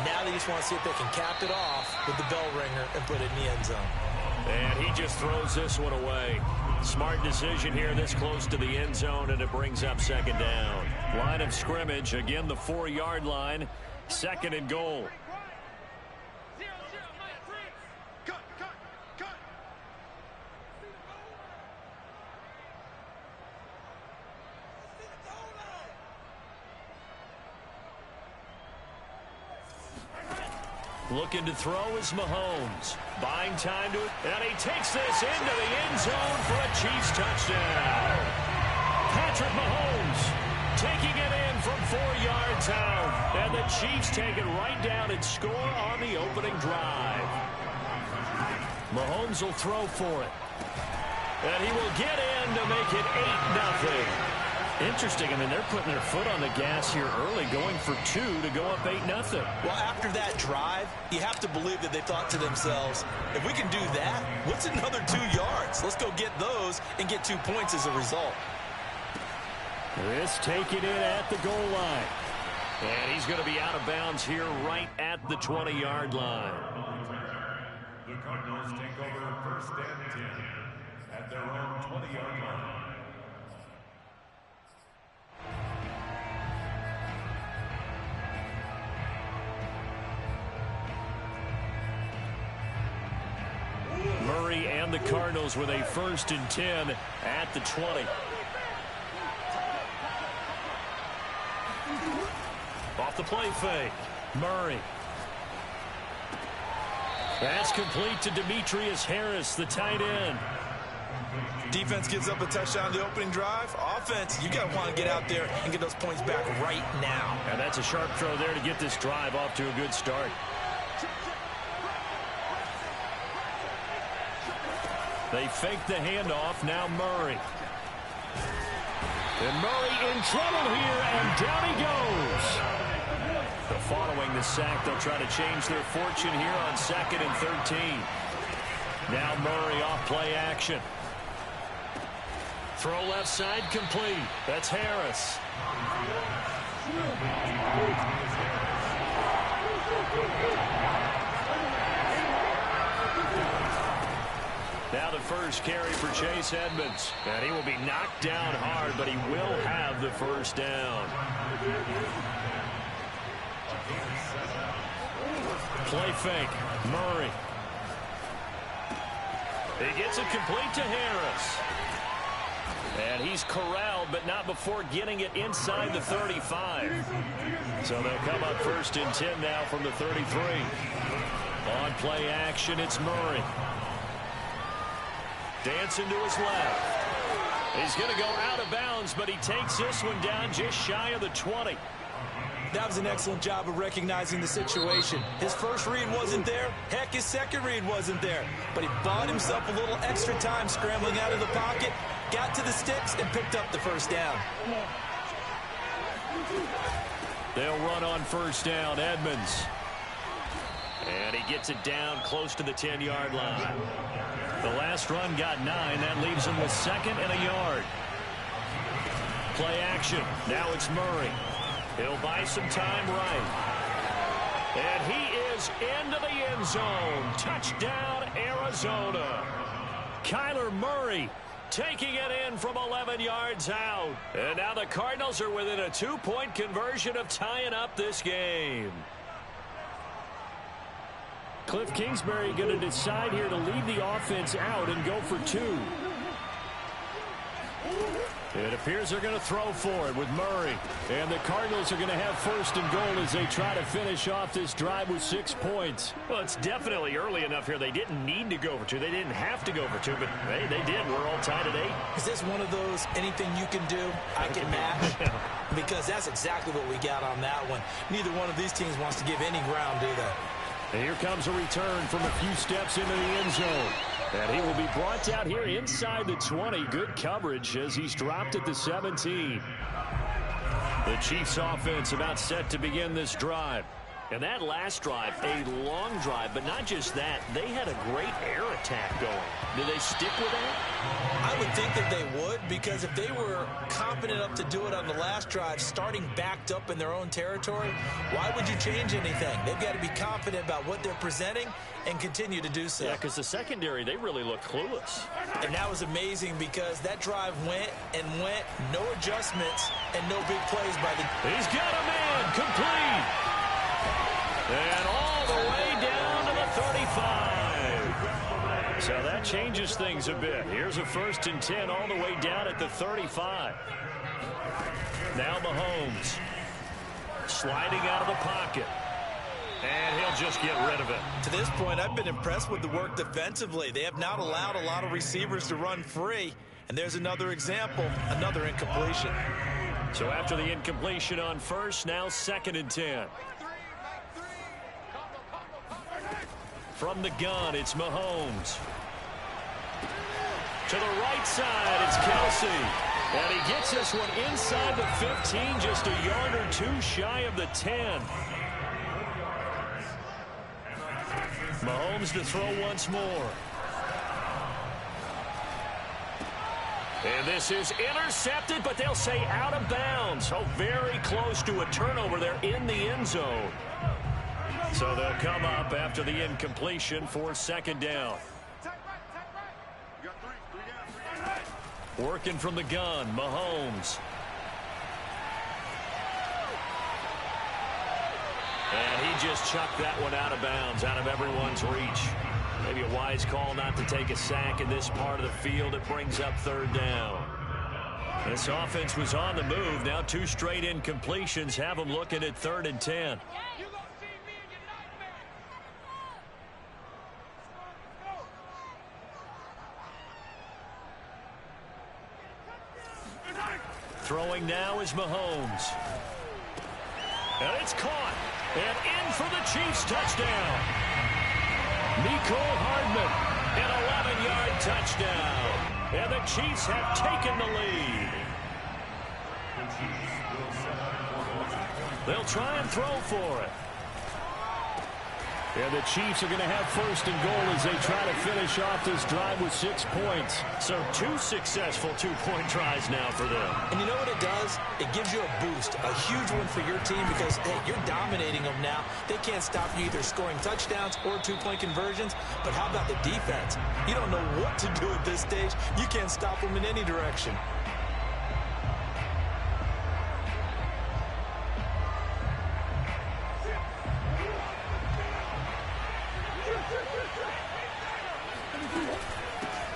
Now they just want to see if they can cap it off with the bell ringer and put it in the end zone. And he just throws this one away. Smart decision here this close to the end zone, and it brings up 2nd down. Line of scrimmage, again the 4-yard line, 2nd and goal. Looking to throw is Mahomes. Buying time to it. And he takes this into the end zone for a Chiefs touchdown. Patrick Mahomes taking it in from 4 yards out. And the Chiefs take it right down and score on the opening drive. Mahomes will throw for it. And he will get in to make it 8-0. Interesting. I mean, they're putting their foot on the gas here early, going for 2 to go up 8-0. Well, after that drive, you have to believe that they thought to themselves, if we can do that, what's another 2 yards? Let's go get those and get 2 points as a result. This taken in at the goal line. And he's going to be out of bounds here right at the 20-yard line. The Cardinals take over 1st and 10 at their own 20-yard line. Murray and the Cardinals with a 1st and 10 at the 20. Off the play fake. Murray. That's complete to Demetrius Harris, the tight end. Defense gives up a touchdown the opening drive. Offense, you got to want to get out there and get those points back right now. And that's a sharp throw there to get this drive off to a good start. They fake the handoff. Now Murray. And Murray in trouble here, and down he goes. Following the sack, they'll try to change their fortune here on 2nd and 13. Now Murray off play action. Throw left side complete. That's Harris. Now the first carry for Chase Edmonds. And he will be knocked down hard, but he will have the first down. Play fake. Murray. He gets it complete to Harris. And he's corralled, but not before getting it inside the 35. So they'll come up 1st and 10 now from the 33. On play action, it's Murray. Dancing to his left. He's going to go out of bounds, but he takes this one down just shy of the 20. That was an excellent job of recognizing the situation. His first read wasn't there. Heck, his second read wasn't there. But he bought himself a little extra time scrambling out of the pocket, got to the sticks, and picked up the first down. They'll run on first down. Edmonds. And he gets it down close to the 10-yard line. The last run got 9. That leaves him with 2nd and a yard. Play action. Now it's Murray. He'll buy some time right. And he is into the end zone. Touchdown, Arizona. Kyler Murray taking it in from 11 yards out. And now the Cardinals are within a 2-point conversion of tying up this game. Cliff Kingsbury going to decide here to leave the offense out and go for 2. It appears they're going to throw for it with Murray. And the Cardinals are going to have 1st and goal as they try to finish off this drive with 6 points. Well, it's definitely early enough here. They didn't need to go for 2. They didn't have to go for 2, but hey, they did. We're all tied at 8. Is this one of those anything you can do, I can match? Because that's exactly what we got on that one. Neither one of these teams wants to give any ground, do they? And here comes a return from a few steps into the end zone. And he will be brought out here inside the 20. Good coverage as he's dropped at the 17. The Chiefs offense about set to begin this drive. And that last drive, a long drive, but not just that. They had a great air attack going. Do they stick with that? I would think that they would, because if they were confident enough to do it on the last drive, starting backed up in their own territory, why would you change anything? They've got to be confident about what they're presenting and continue to do so. Yeah, because the secondary, they really looked clueless. And that was amazing because that drive went and went, no adjustments, and no big plays by the... He's got a man, complete. And all the way down to the 35. So that changes things a bit. Here's a 1st and 10 all the way down at the 35. Now Mahomes sliding out of the pocket. And he'll just get rid of it. To this point, I've been impressed with the work defensively. They have not allowed a lot of receivers to run free. And there's another example, another incompletion. So after the incompletion on 1st, now 2nd and 10. From the gun, it's Mahomes. To the right side, it's Kelsey. And he gets this one inside the 15, just a yard or 2 shy of the 10. Mahomes to throw once more. And this is intercepted, but they'll say out of bounds. Oh, very close to a turnover there in the end zone. So they'll come up after the incompletion for 2nd down. Working from the gun, Mahomes. And he just chucked that one out of bounds, out of everyone's reach. Maybe a wise call not to take a sack in this part of the field. It brings up 3rd down. This offense was on the move. Now 2 straight incompletions have them looking at 3rd and 10. Throwing now is Mahomes. And it's caught. And in for the Chiefs touchdown. Mecole Hardman, an 11-yard touchdown. And the Chiefs have taken the lead. They'll try and throw for it. And the Chiefs are going to have first and goal as they try to finish off this drive with 6 points. So 2 successful two-point tries now for them. And you know what it does? It gives you a boost, a huge one for your team because, hey, you're dominating them now. They can't stop you either scoring touchdowns or two-point conversions. But how about the defense? You don't know what to do at this stage. You can't stop them in any direction.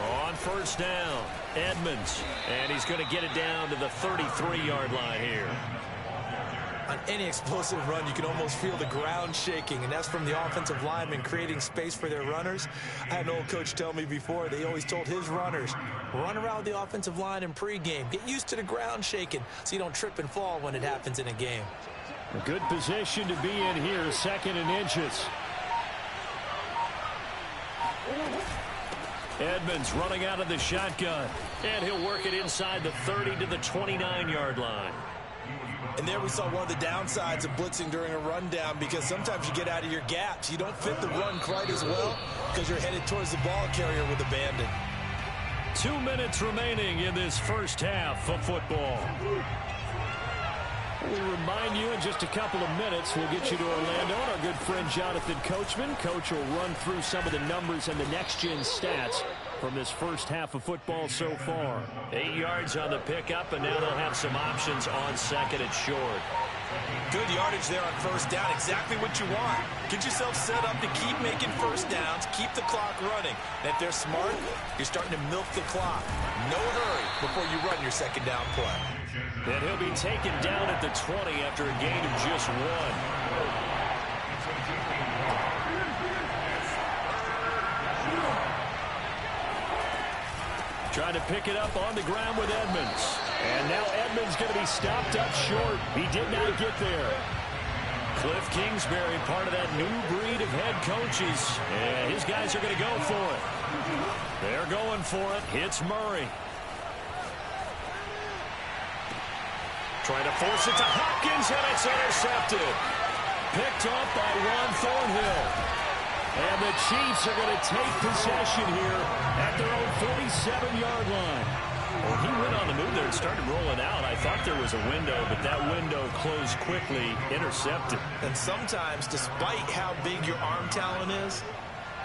On first down, Edmonds. And he's going to get it down to the 33-yard line here. On any explosive run, you can almost feel the ground shaking, and that's from the offensive linemen creating space for their runners. I had an old coach tell me before, they always told his runners, run around the offensive line in pregame. Get used to the ground shaking so you don't trip and fall when it happens in a game. A good position to be in here, 2nd and inches. Edmonds running out of the shotgun. And he'll work it inside the 30 to the 29-yard line. And there we saw one of the downsides of blitzing during a rundown because sometimes you get out of your gaps. You don't fit the run quite as well because you're headed towards the ball carrier with abandon. 2 minutes remaining in this first half of football. We remind you in just a couple of minutes, we'll get you to Orlando and our good friend Jonathan Coachman. Coach will run through some of the numbers and the next-gen stats from this first half of football so far. 8 yards on the pickup, and now they'll have some options on 2nd and short. Good yardage there on first down. Exactly what you want. Get yourself set up to keep making first downs, keep the clock running. And if they're smart, you're starting to milk the clock. No hurry before you run your 2nd down play. And he'll be taken down at the 20 after a gain of just 1. Trying to pick it up on the ground with Edmonds. And now Edmonds going to be stopped up short. He did not get there. Cliff Kingsbury, part of that new breed of head coaches. And his guys are going to go for it. They're going for it. Hits Murray. Trying to force it to Hopkins, and it's intercepted. Picked off by Ron Thornhill. And the Chiefs are going to take possession here at their own 47-yard line. Well, he went on the move there and started rolling out. I thought there was a window, but that window closed quickly, intercepted. And sometimes, despite how big your arm talent is,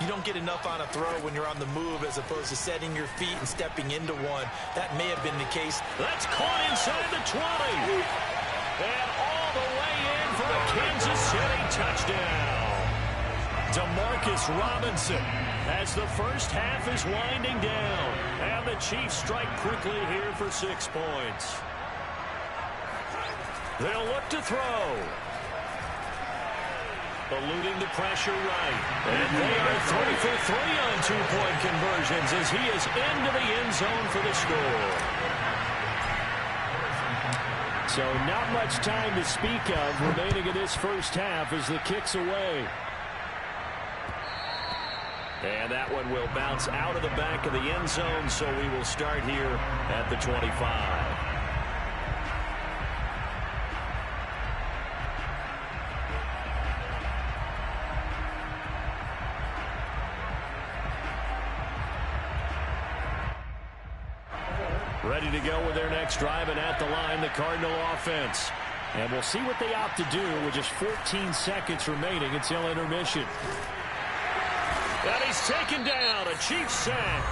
you don't get enough on a throw when you're on the move as opposed to setting your feet and stepping into one. That may have been the case. That's caught inside the 20. And all the way in for a Kansas City touchdown. Demarcus Robinson as the first half is winding down. And the Chiefs strike quickly here for 6 points. They'll look to throw. Eluding the pressure right. And they are 3 for 3 on two-point conversions as he is into the end zone for the score. So not much time to speak of remaining in this first half as the kick's away. And that one will bounce out of the back of the end zone, so we will start here at the 25. Ready to go with their next drive, and at the line, the Cardinal offense. And we'll see what they opt to do with just 14 seconds remaining until intermission. And he's taken down, a Chiefs sack.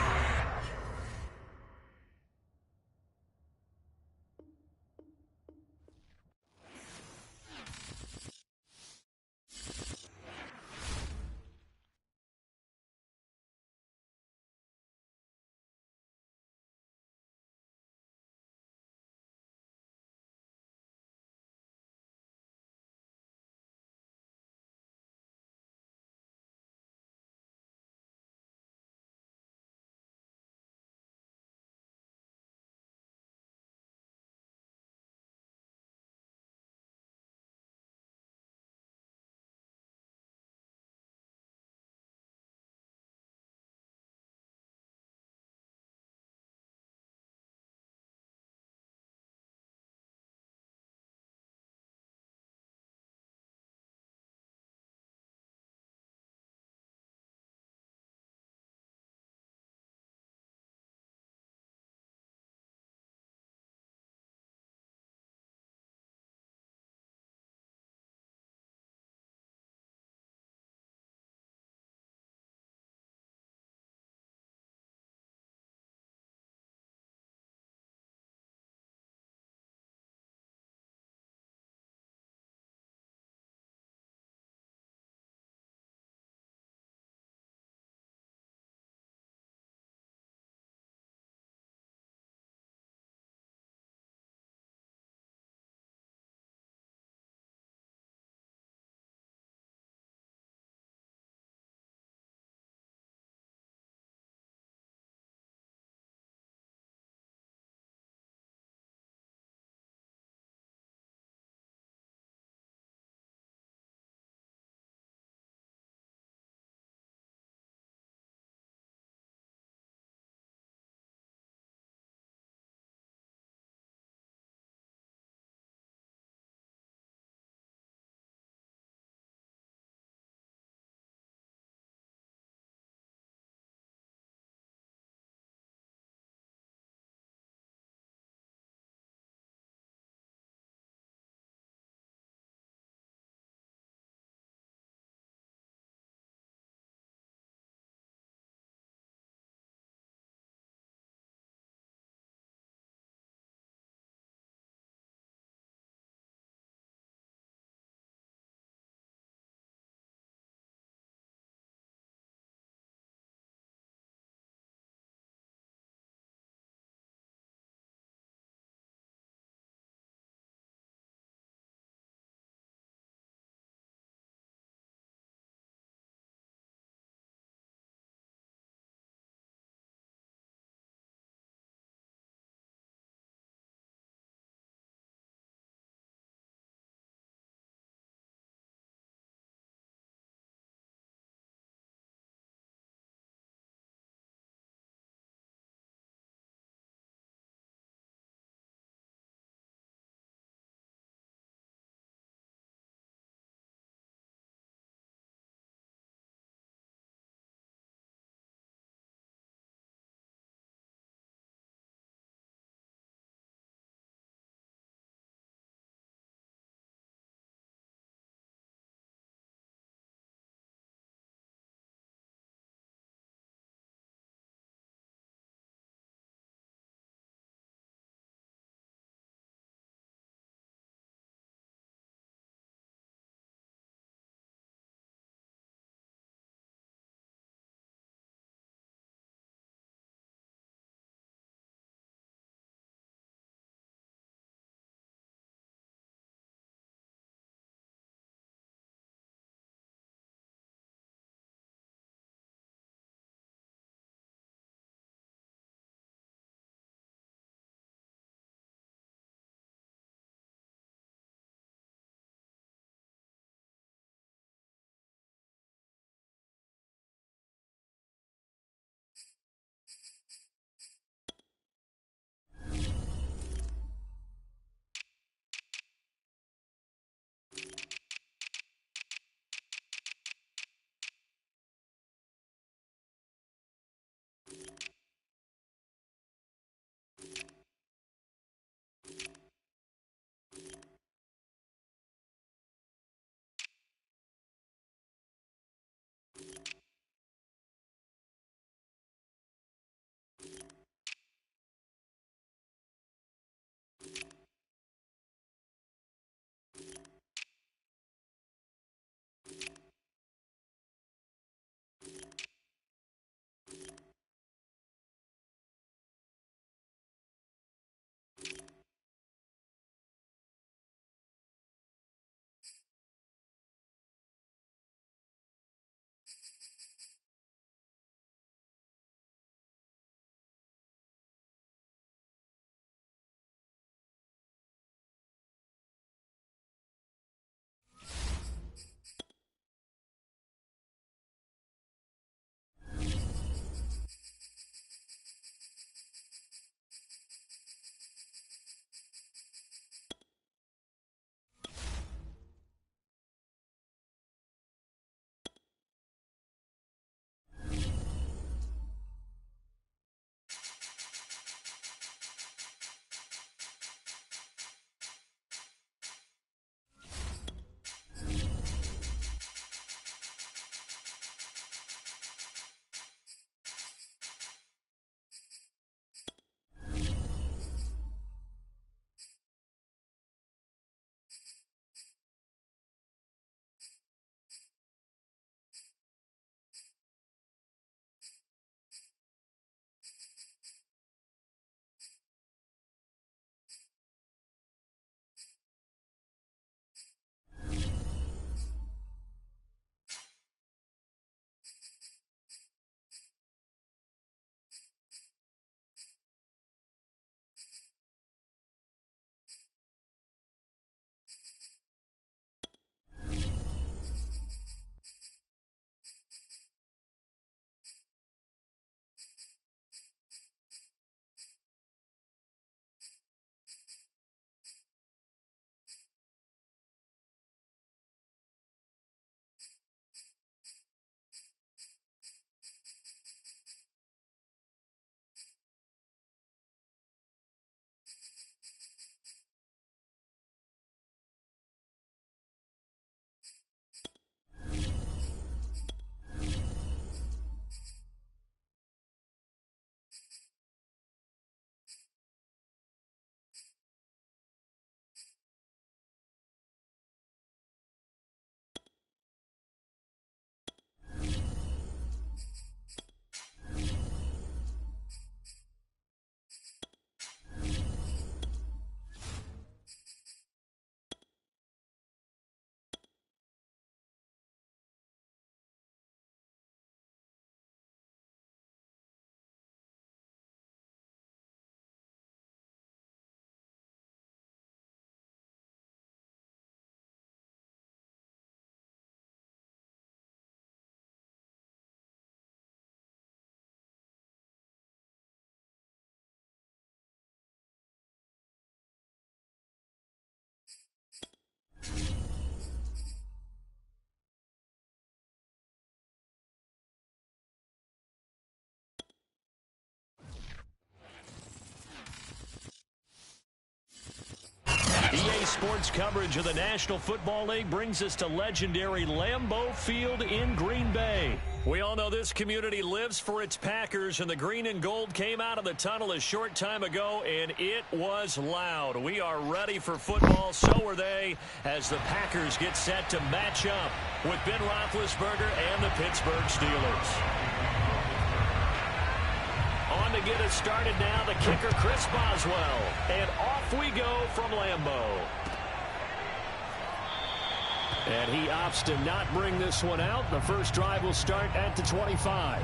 sports coverage of the National Football League brings us to legendary Lambeau Field in Green Bay. We all know this community lives for its Packers, and the green and gold came out of the tunnel a short time ago, and it was loud. We are ready for football, so are they, as the Packers get set to match up with Ben Roethlisberger and the Pittsburgh Steelers. On to get us started now, the kicker, Chris Boswell. And off we go from Lambeau. And he opts to not bring this one out. The first drive will start at the 25.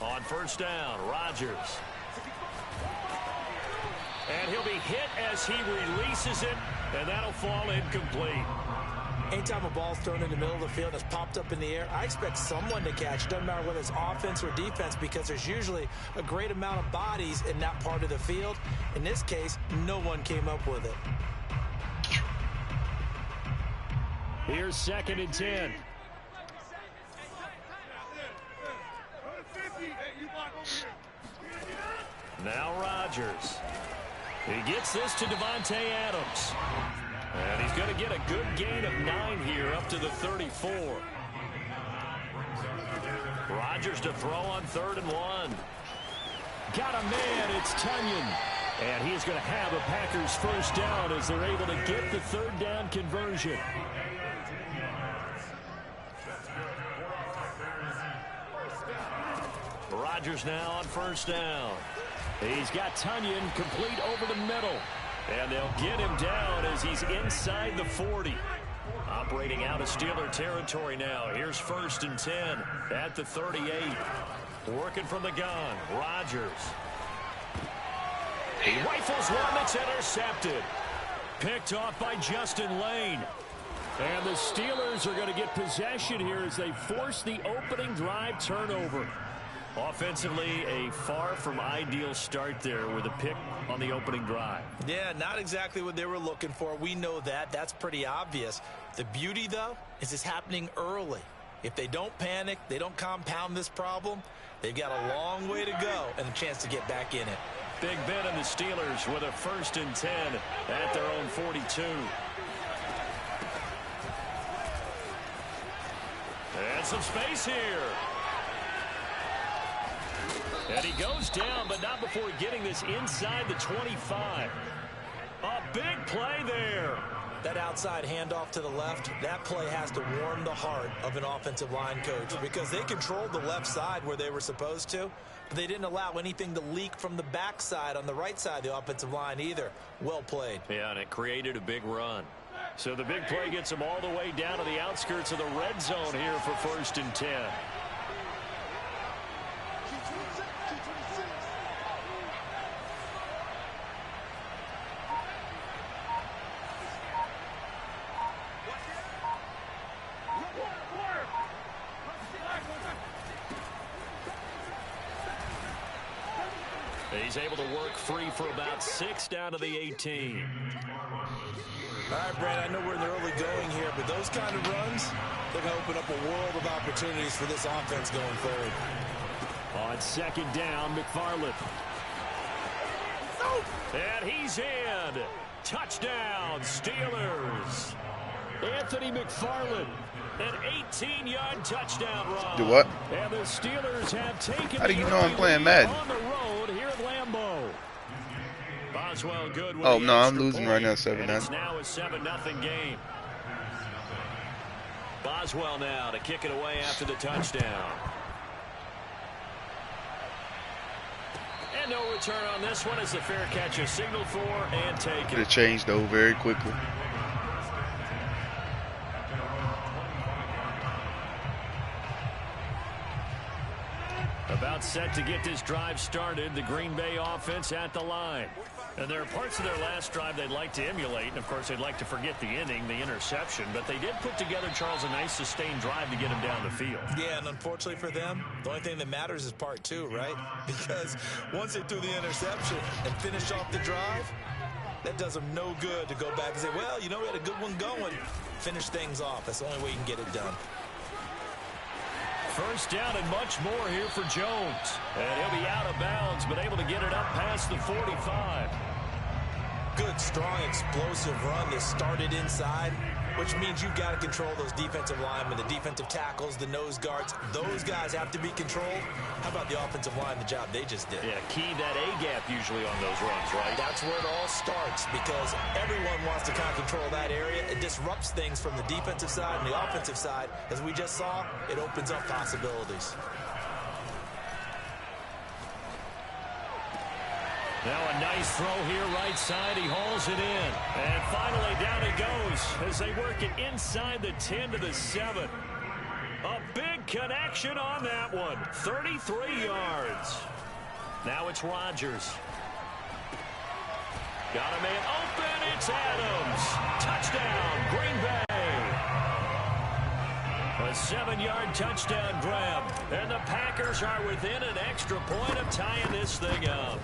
On first down, Rodgers. And he'll be hit as he releases it, and that'll fall incomplete. Anytime a ball's thrown in the middle of the field and it's popped up in the air, I expect someone to catch. It doesn't matter whether it's offense or defense, because there's usually a great amount of bodies in that part of the field. In this case, no one came up with it. Here's 2nd and 10. Now Rodgers. He gets this to Devontae Adams. And he's going to get a good gain of 9 here up to the 34. Rodgers to throw on 3rd and 1. Got a man, it's Tunyon. And he's going to have a Packers first down as they're able to get the 3rd down conversion. Rodgers now on first down. He's got Tunyon complete over the middle. And they'll get him down as he's inside the 40. Operating out of Steeler territory now. Here's 1st and 10 at the 38. Working from the gun, Rodgers. He rifles one that's intercepted. Picked off by Justin Lane. And the Steelers are going to get possession here as they force the opening drive turnover. Offensively, a far from ideal start there with a pick on the opening drive. Yeah, not exactly what they were looking for. We know that. That's pretty obvious. The beauty, though, is it's happening early. If they don't panic, they don't compound this problem, they've got a long way to go and a chance to get back in it. Big Ben and the Steelers with a 1st and 10 at their own 42. And some space here. And he goes down, but not before getting this inside the 25. A big play there. That outside handoff to the left, that play has to warm the heart of an offensive line coach, because they controlled the left side where they were supposed to, but they didn't allow anything to leak from the backside on the right side of the offensive line either. Well played. Yeah, and it created a big run. So the big play gets them all the way down to the outskirts of the red zone here for 1st and 10. He's able to work free for about 6 down to the 18. All right, Brad, I know we're in the early going here, but those kind of runs, they're going to open up a world of opportunities for this offense going forward. On 2nd down, McFarland. And he's in. Touchdown, Steelers. Anthony McFarland. An 18-yard touchdown run. Do what? And the Steelers have taken. How do you know I'm playing Madden? On the road here at Lambeau. Boswell good. Oh no, I'm losing right now, 7-9. It's now a 7-0 game. Boswell now to kick it away after the touchdown. And no return on this one as the fair catch is signaled for and taken. It changed though very quickly. About set to get this drive started. The Green Bay offense at the line. And there are parts of their last drive they'd like to emulate. And, of course, they'd like to forget the inning, the interception. But they did put together, Charles, a nice sustained drive to get him down the field. Yeah, and unfortunately for them, the only thing that matters is part two, right? Because once they threw the interception and finished off the drive, that does them no good to go back and say, well, you know, we had a good one going. Finish things off. That's the only way you can get it done. First down and much more here for Jones. And he'll be out of bounds, but able to get it up past the 45. Good, strong, explosive run that started inside, which means you've got to control those defensive linemen, the defensive tackles, the nose guards. Those guys have to be controlled. How about the offensive line, the job they just did? Yeah, key that A-gap usually on those runs, right? That's where it all starts because everyone wants to kind of control that area. It disrupts things from the defensive side and the offensive side. As we just saw, it opens up possibilities. Now a nice throw here right side. He hauls it in. And finally down he goes as they work it inside the 10 to the 7. A big connection on that one. 33 yards. Now it's Rodgers. Got a man open. It's Adams. Touchdown, Green Bay. A 7-yard touchdown grab. And the Packers are within an extra point of tying this thing up.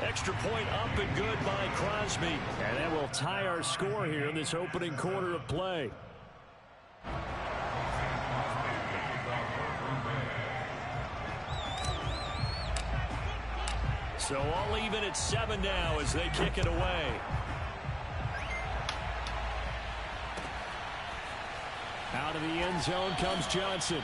Extra point up and good by Crosby. And that will tie our score here in this opening quarter of play. So all even at 7 now as they kick it away. Out of the end zone comes Johnson.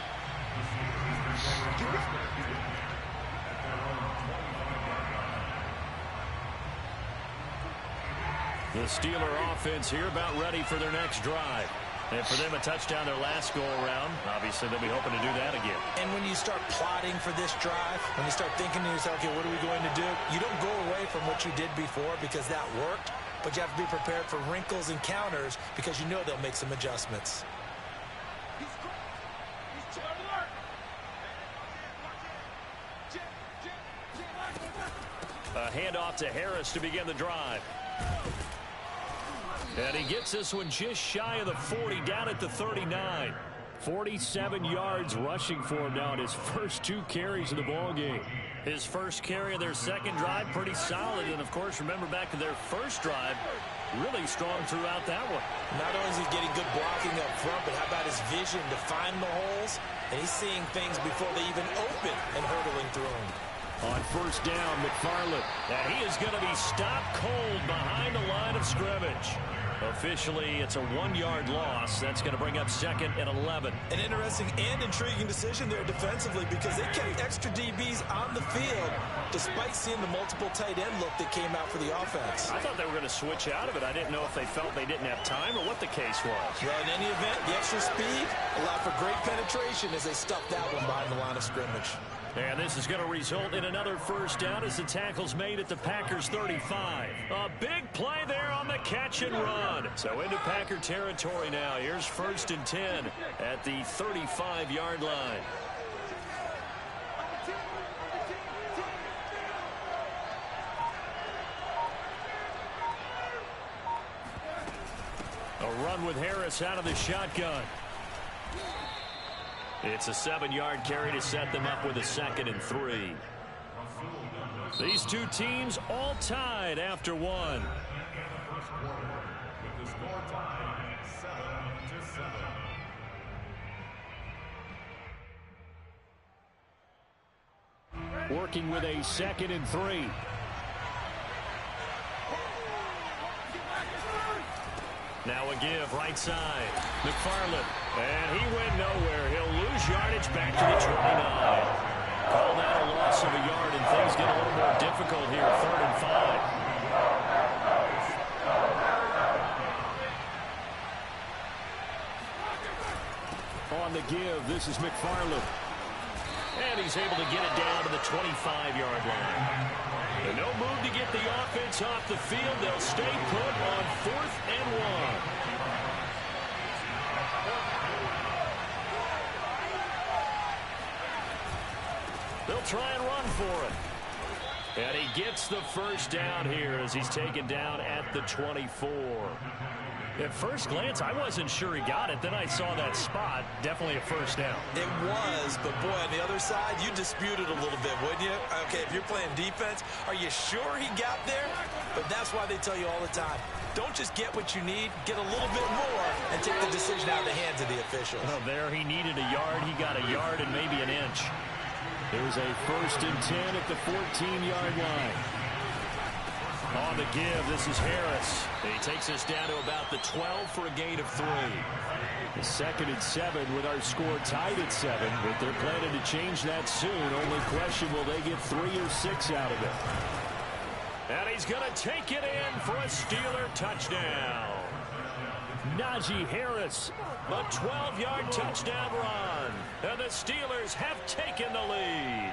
The Steeler offense here about ready for their next drive. And for them, a touchdown their last go-around. Obviously, they'll be hoping to do that again. And when you start plotting for this drive, when you start thinking to yourself, okay, what are we going to do? You don't go away from what you did before because that worked, but you have to be prepared for wrinkles and counters because you know they'll make some adjustments. A handoff to Harris to begin the drive. And he gets this one just shy of the 40, down at the 39. 47 yards rushing for him now in his first 2 carries of the ballgame. His first carry of their second drive, pretty solid. And, of course, remember back to their first drive, really strong throughout that one. Not only is he getting good blocking up front, but how about his vision to find the holes? And he's seeing things before they even open and hurdling through them. On first down, McFarland. And he is going to be stopped cold behind the line of scrimmage. Officially, it's a 1-yard loss. That's going to bring up 2nd and 11. An interesting and intriguing decision there defensively because they kept extra DBs on the field despite seeing the multiple tight end look that came out for the offense. I thought they were going to switch out of it. I didn't know if they felt they didn't have time or what the case was. Well, in any event, the extra speed allowed for great penetration as they stuffed that one behind the line of scrimmage. And this is going to result in another first down as the tackle's made at the Packers 35. A big play there on the catch and run. So into Packer territory now. Here's 1st and 10 at the 35-yard line. A run with Harris out of the shotgun. It's a 7-yard carry to set them up with a 2nd and 3. These two teams all tied after 1. Working with a 2nd and 3. Now a give right side. McFarland. And he went nowhere. He'll lose yardage back to the 29. Call that a loss of a yard, and things get a little more difficult here. 3rd and 5. On the give, this is McFarland. And he's able to get it down to the 25-yard line. And no move to get the offense off the field. They'll stay put on 4th and 1. They'll try and run for it. And he gets the first down here as he's taken down at the 24. At first glance, I wasn't sure he got it. Then I saw that spot. Definitely a first down. It was, but boy, on the other side, you dispute it a little bit, wouldn't you? Okay, if you're playing defense, are you sure he got there? But that's why they tell you all the time, don't just get what you need, get a little bit more, and take the decision out of the hands of the officials. Well, there he needed a yard. He got a yard and maybe an inch. There's a 1st and 10 at the 14-yard line. On the give, this is Harris. He takes us down to about the 12 for a gain of 3. The 2nd and 7 with our score tied at 7, but they're planning to change that soon. Only question, will they get 3 or 6 out of it? And he's going to take it in for a Steeler touchdown. Najee Harris, a 12-yard touchdown run. And the Steelers have taken the lead.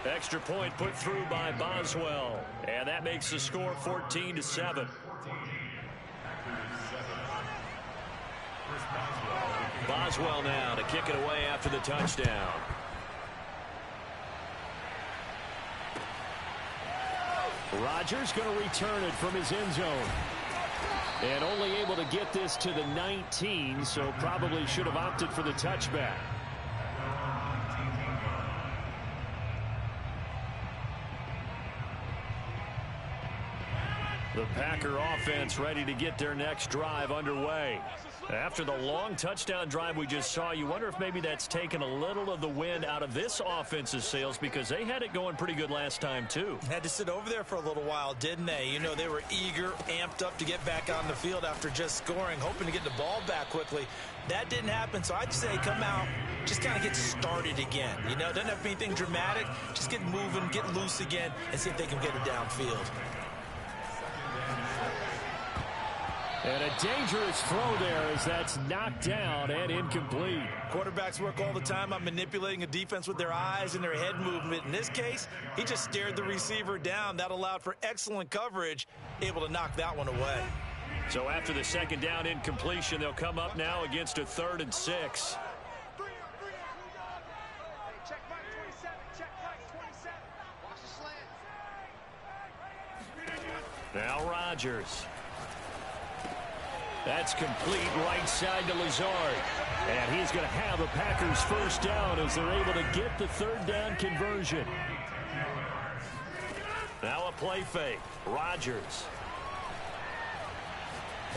Extra point put through by Boswell. And that makes the score 14-7. Boswell now to kick it away after the touchdown. Rodgers going to return it from his end zone. And only able to get this to the 19, so probably should have opted for the touchback. The Packer offense ready to get their next drive underway. After the long touchdown drive we just saw, you wonder if maybe that's taken a little of the wind out of this offense's sails, because they had it going pretty good last time too. Had to sit over there for a little while, didn't they? You know, they were eager, amped up to get back on the field after just scoring, hoping to get the ball back quickly. That didn't happen, so I'd say come out, just kind of get started again. You know, doesn't have to be anything dramatic. Just get moving, get loose again, and see if they can get it downfield. And a dangerous throw there as that's knocked down and incomplete. Quarterbacks work all the time on manipulating a defense with their eyes and their head movement. In this case, he just stared the receiver down. That allowed for excellent coverage, able to knock that one away. So after the 2nd down incompletion, they'll come up now against a 3rd and 6. Now Rodgers. That's complete right side to Lazard. And he's going to have the Packers first down as they're able to get the 3rd down conversion. Now a play fake. Rodgers.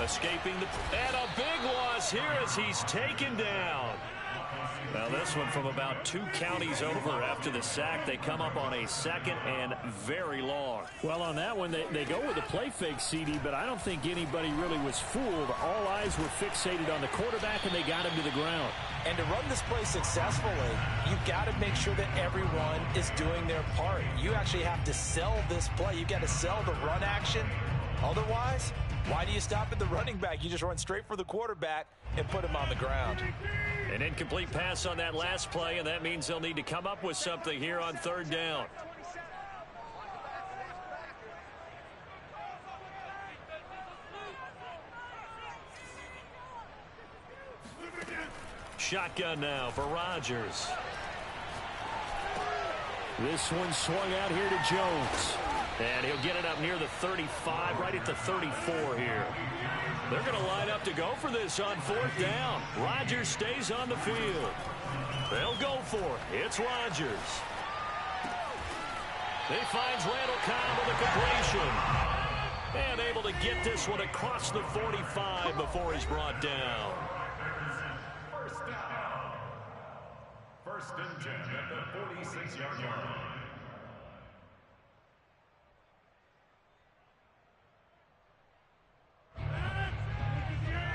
Escaping and a big loss here as he's taken down. Now this one from about 2 counties over after the sack. They come up on a 2nd and very long. Well, on that one, they go with the play fake, CD, but I don't think anybody really was fooled. All eyes were fixated on the quarterback, and they got him to the ground. And to run this play successfully, you've got to make sure that everyone is doing their part. You actually have to sell this play. You've got to sell the run action. Otherwise, why do you stop at the running back? You just run straight for the quarterback and put him on the ground. An incomplete pass on that last play, and that means they'll need to come up with something here on 3rd down. Shotgun now for Rodgers. This one swung out here to Jones. And he'll get it up near the 35, right at the 34 here. They're going to line up to go for this on 4th down. Rodgers stays on the field. They'll go for it. It's Rodgers. He finds Randall Cobb with a completion. And able to get this one across the 45 before he's brought down. First down. 1st and 10 at the 46-yard line.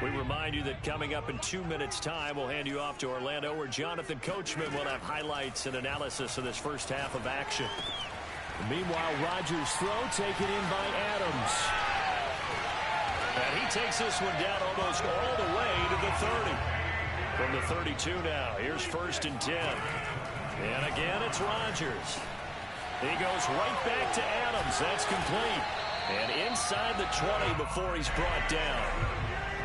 We remind you that coming up in 2 minutes' time, we'll hand you off to Orlando, where Jonathan Coachman will have highlights and analysis of this first half of action. Meanwhile, Rodgers' throw taken in by Adams. And he takes this one down almost all the way to the 30. From the 32 now, here's 1st and 10. And again, it's Rodgers. He goes right back to Adams. That's complete. And inside the 20 before he's brought down.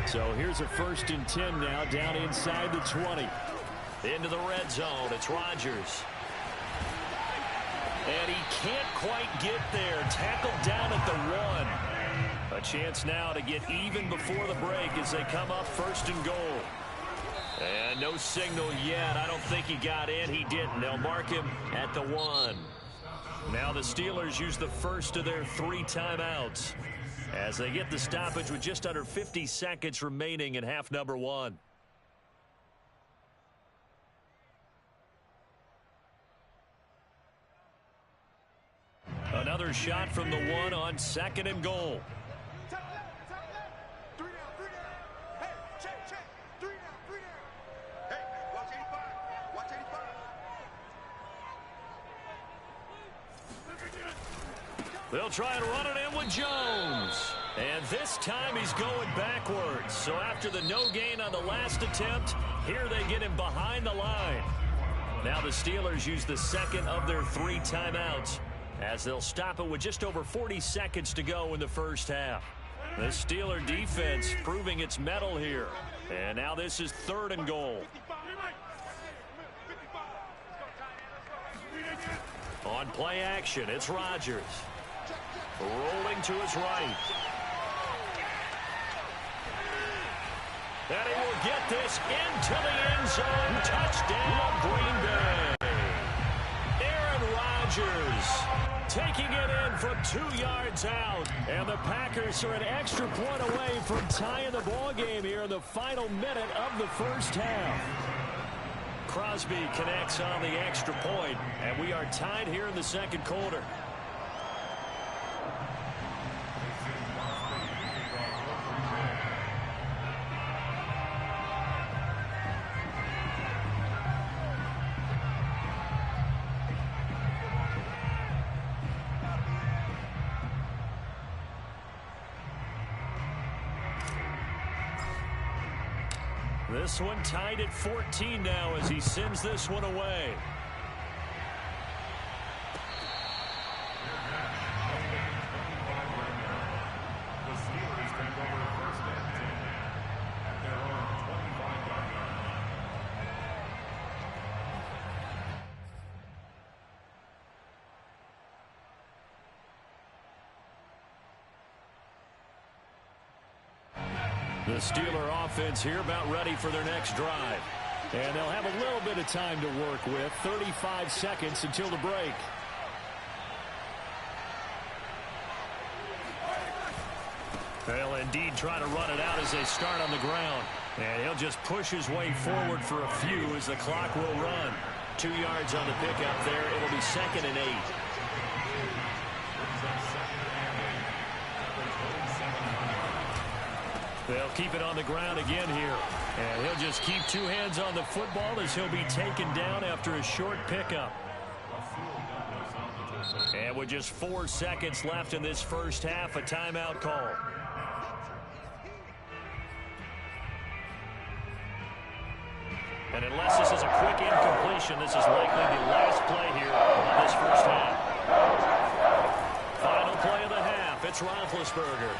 So here's a 1st and 10 now, down inside the 20. Into the red zone. It's Rodgers. And he can't quite get there. Tackled down at the 1. A chance now to get even before the break as they come up 1st and goal. And no signal yet. I don't think he got in. He didn't. They'll mark him at the 1. Now the Steelers use the first of their 3 timeouts as they get the stoppage with just under 50 seconds remaining in half number 1. Another shot from the 1 on 2nd and goal. They'll try and run it in with Jones. And this time he's going backwards. So after the no gain on the last attempt, here they get him behind the line. Now the Steelers use the second of their 3 timeouts as they'll stop it with just over 40 seconds to go in the first half. The Steeler defense proving its mettle here. And now this is 3rd and goal. On play action, it's Rodgers. Rolling to his right. And he will get this into the end zone. Touchdown, Green Bay. Aaron Rodgers taking it in from 2 yards out. And the Packers are an extra point away from tying the ball game here in the final minute of the first half. Crosby connects on the extra point, and we are tied here in the second quarter. This one tied at 14 now as he sends this one away. The Steelers take over 1st and 10 at their own 25-yard line. The Steeler offense here about ready for their next drive. And they'll have a little bit of time to work with. 35 seconds until the break. They'll indeed try to run it out as they start on the ground. And he'll just push his way forward for a few as the clock will run. 2 yards on the pickup there. It'll be 2nd and 8. They'll keep it on the ground again here. And he'll just keep 2 hands on the football as he'll be taken down after a short pickup. And with just 4 seconds left in this first half, a timeout call. And unless this is a quick incompletion, this is likely the last play here of this first half. Final play of the half. It's Roethlisberger.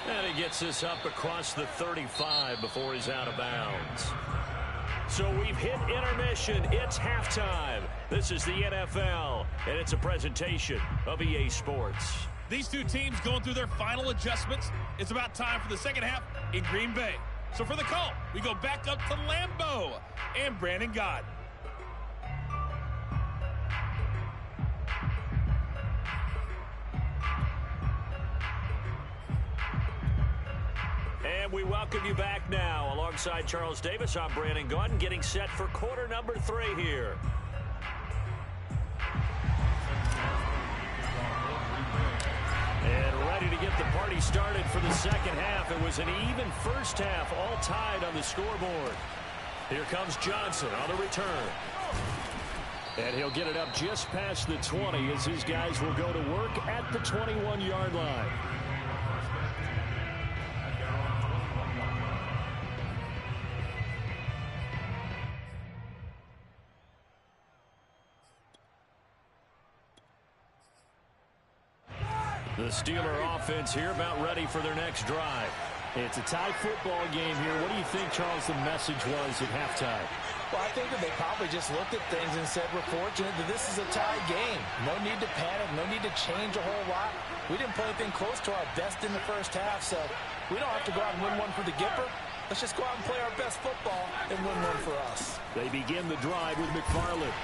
And he gets this up across the 35 before he's out of bounds. So we've hit intermission. It's halftime. This is the NFL, and it's a presentation of EA Sports. These 2 teams going through their final adjustments. It's about time for the second half in Green Bay. So for the call, we go back up to Lambeau and Brandon Gaudin. And we welcome you back now. Alongside Charles Davis, I'm Brandon Gaudin, getting set for quarter number 3 here. And ready to get the party started for the second half. It was an even first half, all tied on the scoreboard. Here comes Johnson on the return. And he'll get it up just past the 20 as his guys will go to work at the 21-yard line. The Steeler offense here about ready for their next drive. It's a tie football game here. What do you think, Charles, the message was at halftime? Well, I think that they probably just looked at things and said, we're fortunate that this is a tie game. No need to panic. No need to change a whole lot. We didn't play anything close to our best in the first half, so we don't have to go out and win one for the Gipper. Let's just go out and play our best football and win one for us. They begin the drive with McFarland.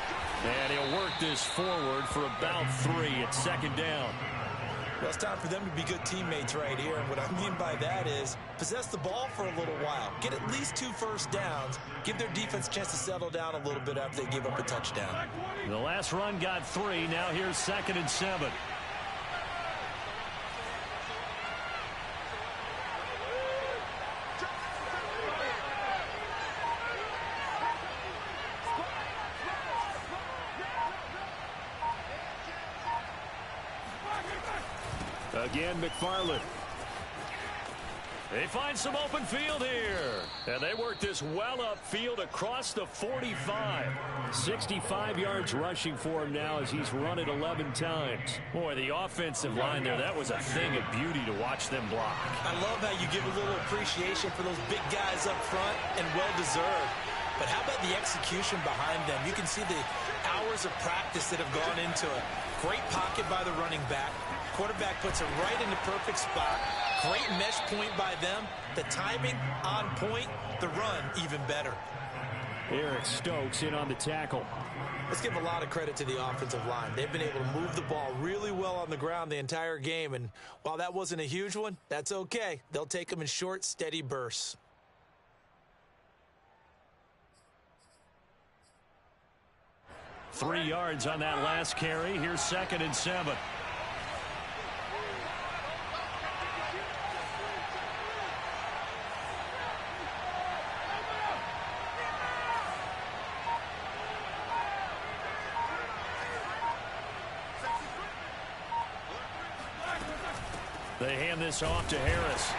And he'll work this forward for about 3 at second down. Well, it's time for them to be good teammates right here. And what I mean by that is possess the ball for a little while. Get at least 2 first downs. Give their defense a chance to settle down a little bit after they give up a touchdown. The last run got 3. Now here's 2nd and 7. Again, McFarland. They find some open field here. And they work this well upfield across the 45. 65 yards rushing for him now as he's run it 11 times. Boy, the offensive line there, that was a thing of beauty to watch them block. I love how you give a little appreciation for those big guys up front, and well-deserved. But how about the execution behind them? You can see the hours of practice that have gone into it. Great pocket by the running back. Quarterback puts it right in the perfect spot. Great mesh point by them. The timing on point. The run even better. Eric Stokes in on the tackle. Let's give a lot of credit to the offensive line. They've been able to move the ball really well on the ground the entire game. And while that wasn't a huge one, that's okay. They'll take them in short, steady bursts. Three yards on that last carry. Here's 2nd and 7. They hand this off to Harris.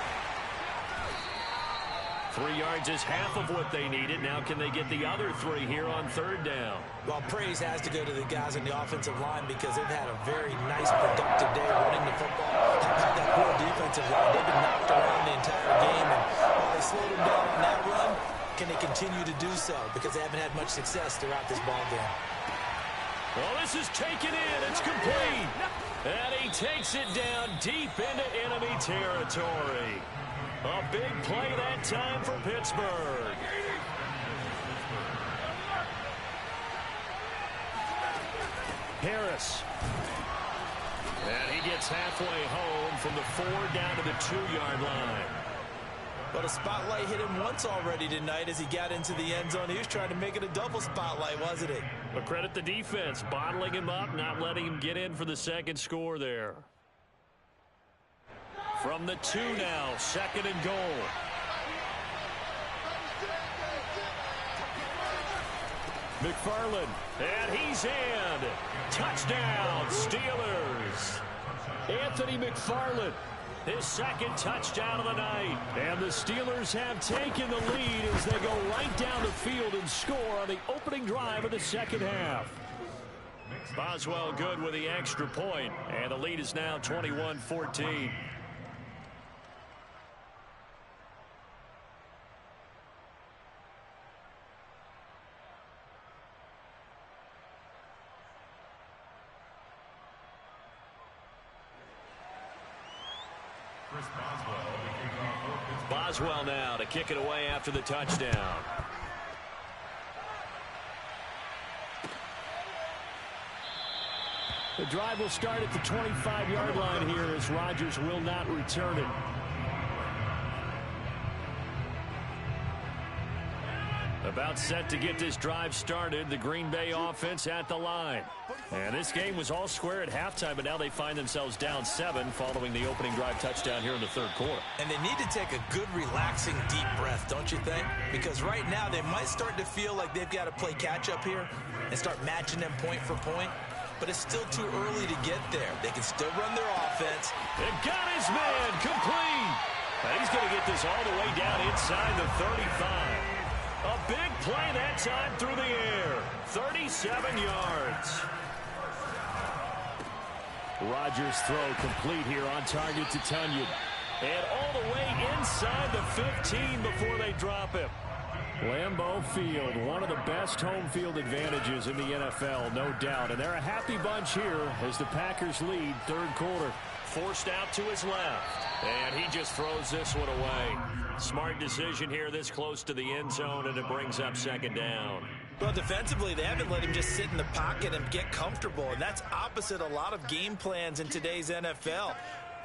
3 yards is half of what they needed. Now can they get the other 3 here on 3rd down? Well, praise has to go to the guys on the offensive line because they've had a very nice, productive day running the football. How about that poor defensive line? They've been knocked around the entire game, and while they slowed them down on that run, can they continue to do so? Because they haven't had much success throughout this ball game. Well, this is taken in. It's complete. And he takes it down deep into enemy territory. A big play that time for Pittsburgh. Harris. And he gets halfway home from the 4 down to the 2-yard line. Well, the spotlight hit him once already tonight as he got into the end zone. He was trying to make it a double spotlight, wasn't it? But credit the defense, bottling him up, not letting him get in for the second score there. From the 2 now, 2nd and goal. McFarland, and he's in. Touchdown, Steelers. Anthony McFarland, his 2nd touchdown of the night. And the Steelers have taken the lead as they go right down the field and score on the opening drive of the 2nd half. Boswell good with the extra point, and the lead is now 21-14. Boswell now to kick it away after the touchdown. The drive will start at the 25-yard line here as Rodgers will not return it. About set to get this drive started, the Green Bay offense at the line. And this game was all square at halftime, but now they find themselves down 7 following the opening drive touchdown here in the 3rd quarter. And they need to take a good, relaxing, deep breath, don't you think? Because right now they might start to feel like they've got to play catch-up here and start matching them point for point. But it's still too early to get there. They can still run their offense. They got his man complete. And he's going to get this all the way down inside the 35. A big play that time through the air. 37 yards. Rodgers' throw complete here on target to Tunyon. And all the way inside the 15 before they drop him. Lambeau Field, one of the best home field advantages in the NFL, no doubt. And they're a happy bunch here as the Packers lead third quarter. Forced out to his left. And he just throws this one away. Smart decision here this close to the end zone, and it brings up second down. Well, defensively, they haven't let him just sit in the pocket and get comfortable, and that's opposite a lot of game plans in today's NFL.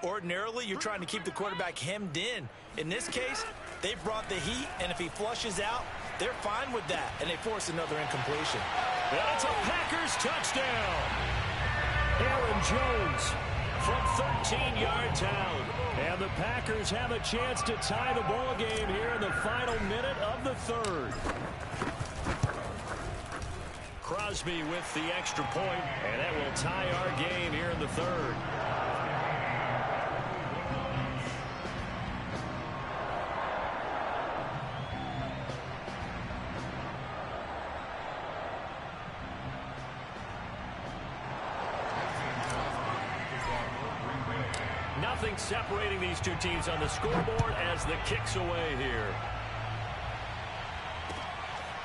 Ordinarily, you're trying to keep the quarterback hemmed in. In this case, they brought the heat, and if he flushes out, they're fine with that, and they force another incompletion. That's a Packers touchdown. Aaron Jones from 13 yards out. And the Packers have a chance to tie the ball game here in the final minute of the third. Crosby with the extra point, and that will tie our game here in the third. Nothing separating these two teams on the scoreboard as the kick's away here.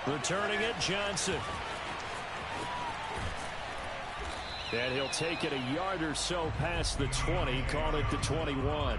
Returning it, Johnson. And he'll take it a yard or so past the 20, call it the 21.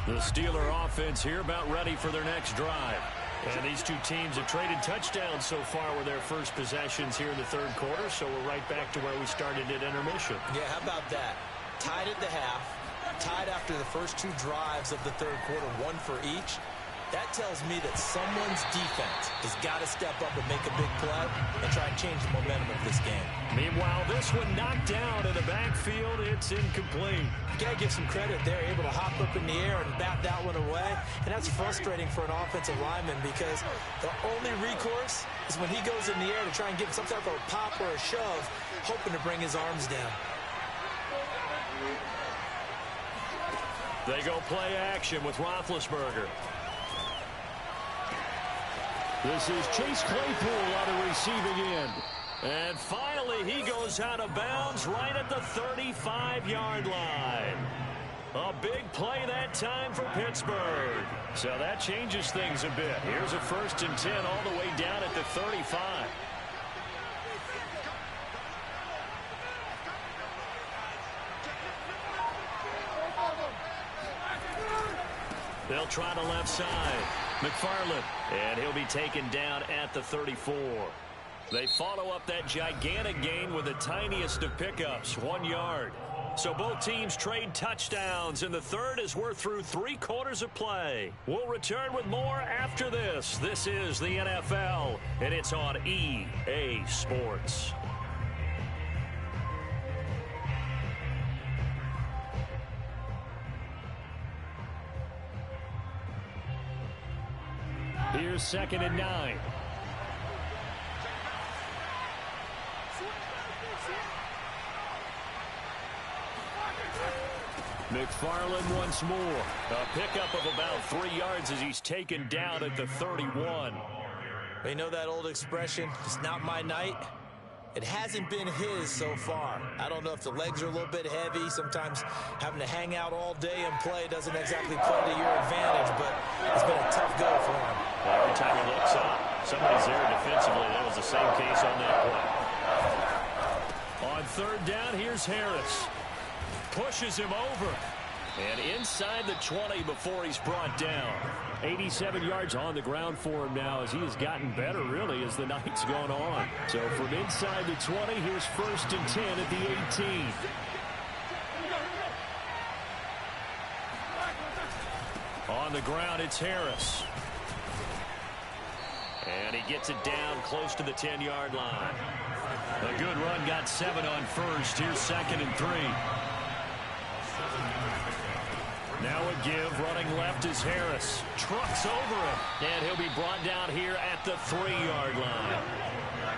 The Steeler offense here about ready for their next drive. And these two teams have traded touchdowns so far with their first possessions here in the third quarter, so we're right back to where we started at intermission. Yeah, how about that? Tied at the half, tied after the first two drives of the third quarter, one for each. That tells me that someone's defense has got to step up and make a big play and try and change the momentum of this game. Meanwhile, this one knocked down in the backfield. It's incomplete. You got to give some credit there, able to hop up in the air and bat that one away. And that's frustrating for an offensive lineman because the only recourse is when he goes in the air to try and get some type of a pop or a shove, hoping to bring his arms down. They go play action with Roethlisberger. This is Chase Claypool on the receiving end. And finally, he goes out of bounds right at the 35-yard line. A big play that time for Pittsburgh. So that changes things a bit. Here's a 1st and 10 all the way down at the 35. They'll try the left side. McFarland, and he'll be taken down at the 34. They follow up that gigantic gain with the tiniest of pickups, 1 yard. So both teams trade touchdowns, and the third as we're through 3 quarters of play. We'll return with more after this. This is the NFL, and it's on EA Sports. Here's 2nd and 9. McFarland once more. A pickup of about 3 yards as he's taken down at the 31. You know that old expression, it's not my night? It hasn't been his so far. I don't know if the legs are a little bit heavy. Sometimes having to hang out all day and play doesn't exactly play to your advantage, but it's been a tough go for him. Every time he looks up, somebody's there defensively. That was the same case on that play. On 3rd down, here's Harris. Pushes him over. And inside the 20 before he's brought down. 87 yards on the ground for him now as he has gotten better, really, as the night's gone on. So from inside the 20, here's 1st and 10 at the 18. On the ground, it's Harris. And he gets it down close to the 10-yard line. A good run, got 7 on 1st. Here's 2nd and 3. Now a give, running left is Harris. Trucks over him, and he'll be brought down here at the 3-yard line.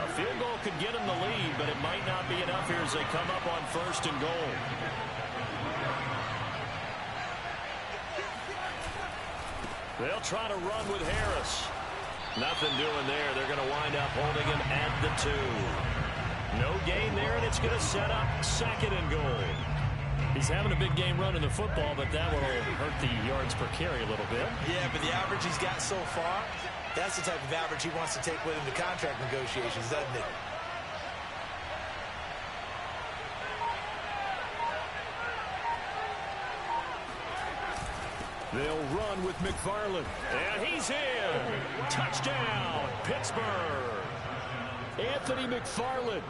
A field goal could get him the lead, but it might not be enough here as they come up on 1st and goal. They'll try to run with Harris. Nothing doing there. They're going to wind up holding him at the 2. No gain there, and it's going to set up 2nd and goal. He's having a big game running the football, but that will hurt the yards per carry a little bit. Yeah, but the average he's got so far, that's the type of average he wants to take with him to contract negotiations, doesn't it? They'll run with McFarland. And he's in. Touchdown, Pittsburgh. Anthony McFarland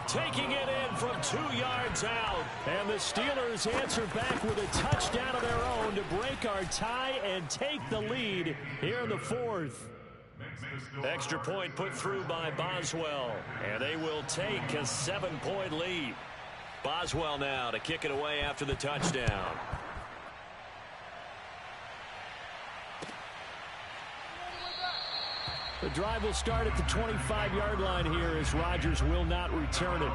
taking it in from 2 yards out. And the Steelers answer back with a touchdown of their own to break our tie and take the lead here in the 4th. Extra point put through by Boswell. And they will take a 7-point lead. Boswell now to kick it away after the touchdown. The drive will start at the 25-yard line here as Rodgers will not return it.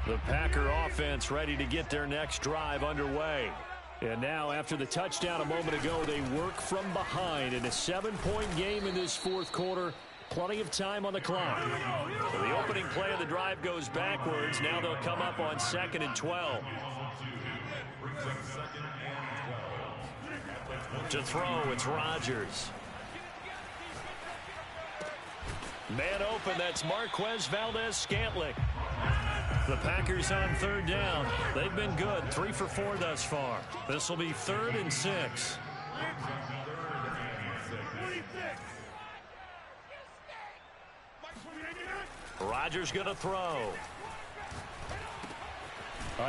The Packer offense ready to get their next drive underway. And now after the touchdown a moment ago, they work from behind in a 7-point game in this 4th quarter. Plenty of time on the clock. So the opening play of the drive goes backwards. Now they'll come up on 2nd and 12. To throw, it's Rodgers. Man open, that's Marquez Valdez-Scantling. The Packers on 3rd down. They've been good, 3 for 4 thus far. This will be 3rd and 6. Rodgers going to throw.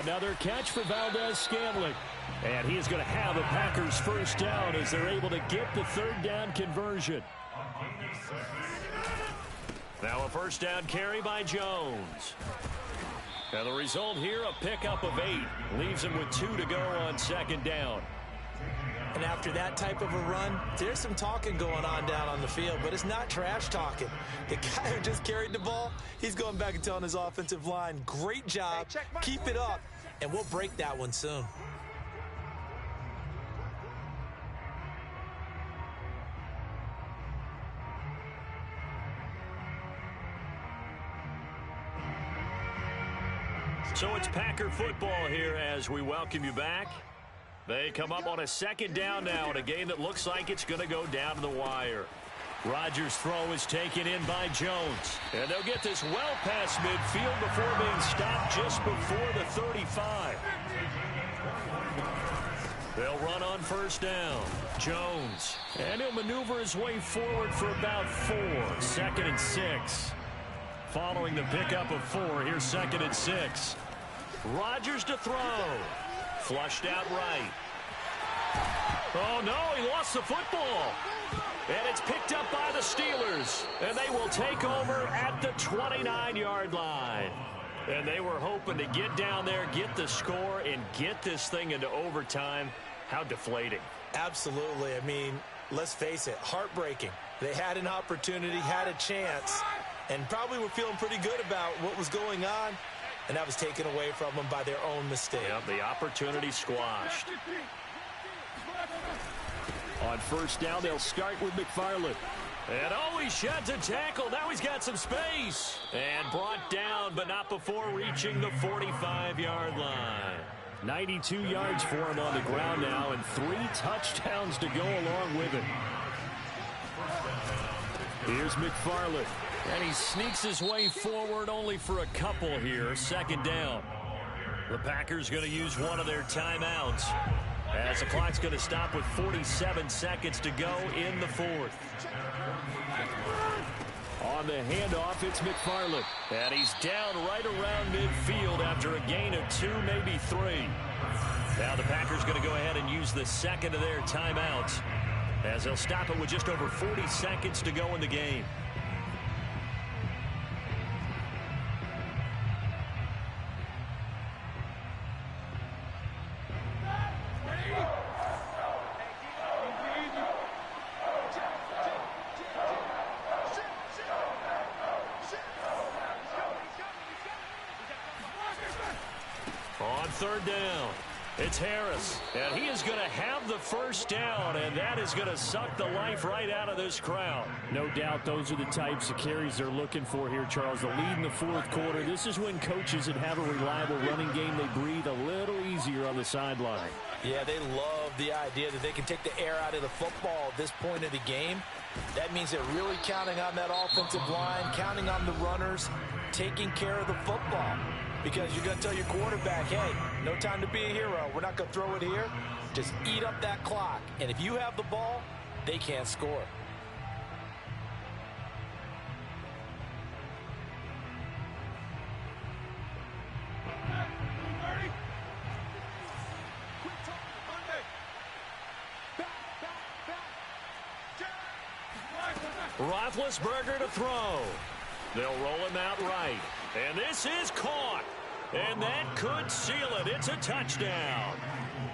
Another catch for Valdez-Scantling. And he is going to have a Packers 1st down as they're able to get the 3rd down conversion. Now a 1st down carry by Jones. And the result here, a pickup of 8. Leaves him with 2 to go on 2nd down. And after that type of a run, there's some talking going on down on the field, but it's not trash talking. The guy who just carried the ball, he's going back and telling his offensive line, great job, keep it up, and we'll break that one soon. So it's Packer football here as we welcome you back. They come up on a 2nd down now in a game that looks like it's going to go down to the wire. Rodgers' throw is taken in by Jones. And they'll get this well past midfield before being stopped just before the 35. They'll run on 1st down. Jones. And he'll maneuver his way forward for about 4. 2nd and 6. Following the pickup of 4, here's 2nd and 6. Rodgers to throw. Flushed out right. Oh, no, he lost the football. And it's picked up by the Steelers. And they will take over at the 29-yard line. And they were hoping to get down there, get the score, and get this thing into overtime. How deflating. Absolutely. I mean, let's face it, heartbreaking. They had an opportunity, had a chance, and probably were feeling pretty good about what was going on. And that was taken away from them by their own mistake. Yep, the opportunity squashed. On 1st down, they'll start with McFarland. And oh, he sheds a tackle. Now he's got some space. And brought down, but not before reaching the 45-yard line. 92 yards for him on the ground now, and 3 touchdowns to go along with it. Here's McFarland. And he sneaks his way forward only for a couple here. 2nd down. The Packers going to use one of their timeouts as the clock's going to stop with 47 seconds to go in the 4th. On the handoff, it's McFarland. And he's down right around midfield after a gain of 2, maybe 3. Now the Packers going to go ahead and use the 2nd of their timeouts as they'll stop it with just over 40 seconds to go in the game. On 3rd down. It's Harris, and he is going to have the first down, and that is going to suck the life right out of this crowd. No doubt those are the types of carries they're looking for here, Charles. The lead in the fourth quarter. This is when coaches that have a reliable running game, they breathe a little easier on the sideline. Yeah, they love the idea that they can take the air out of the football at this point of the game. That means they're really counting on that offensive line, counting on the runners, taking care of the football. Because you're going to tell your quarterback, hey, no time to be a hero. We're not going to throw it here. Just eat up that clock. And if you have the ball, they can't score. Roethlisberger to throw. They'll roll him out right. And this is caught. And that could seal it. It's a touchdown.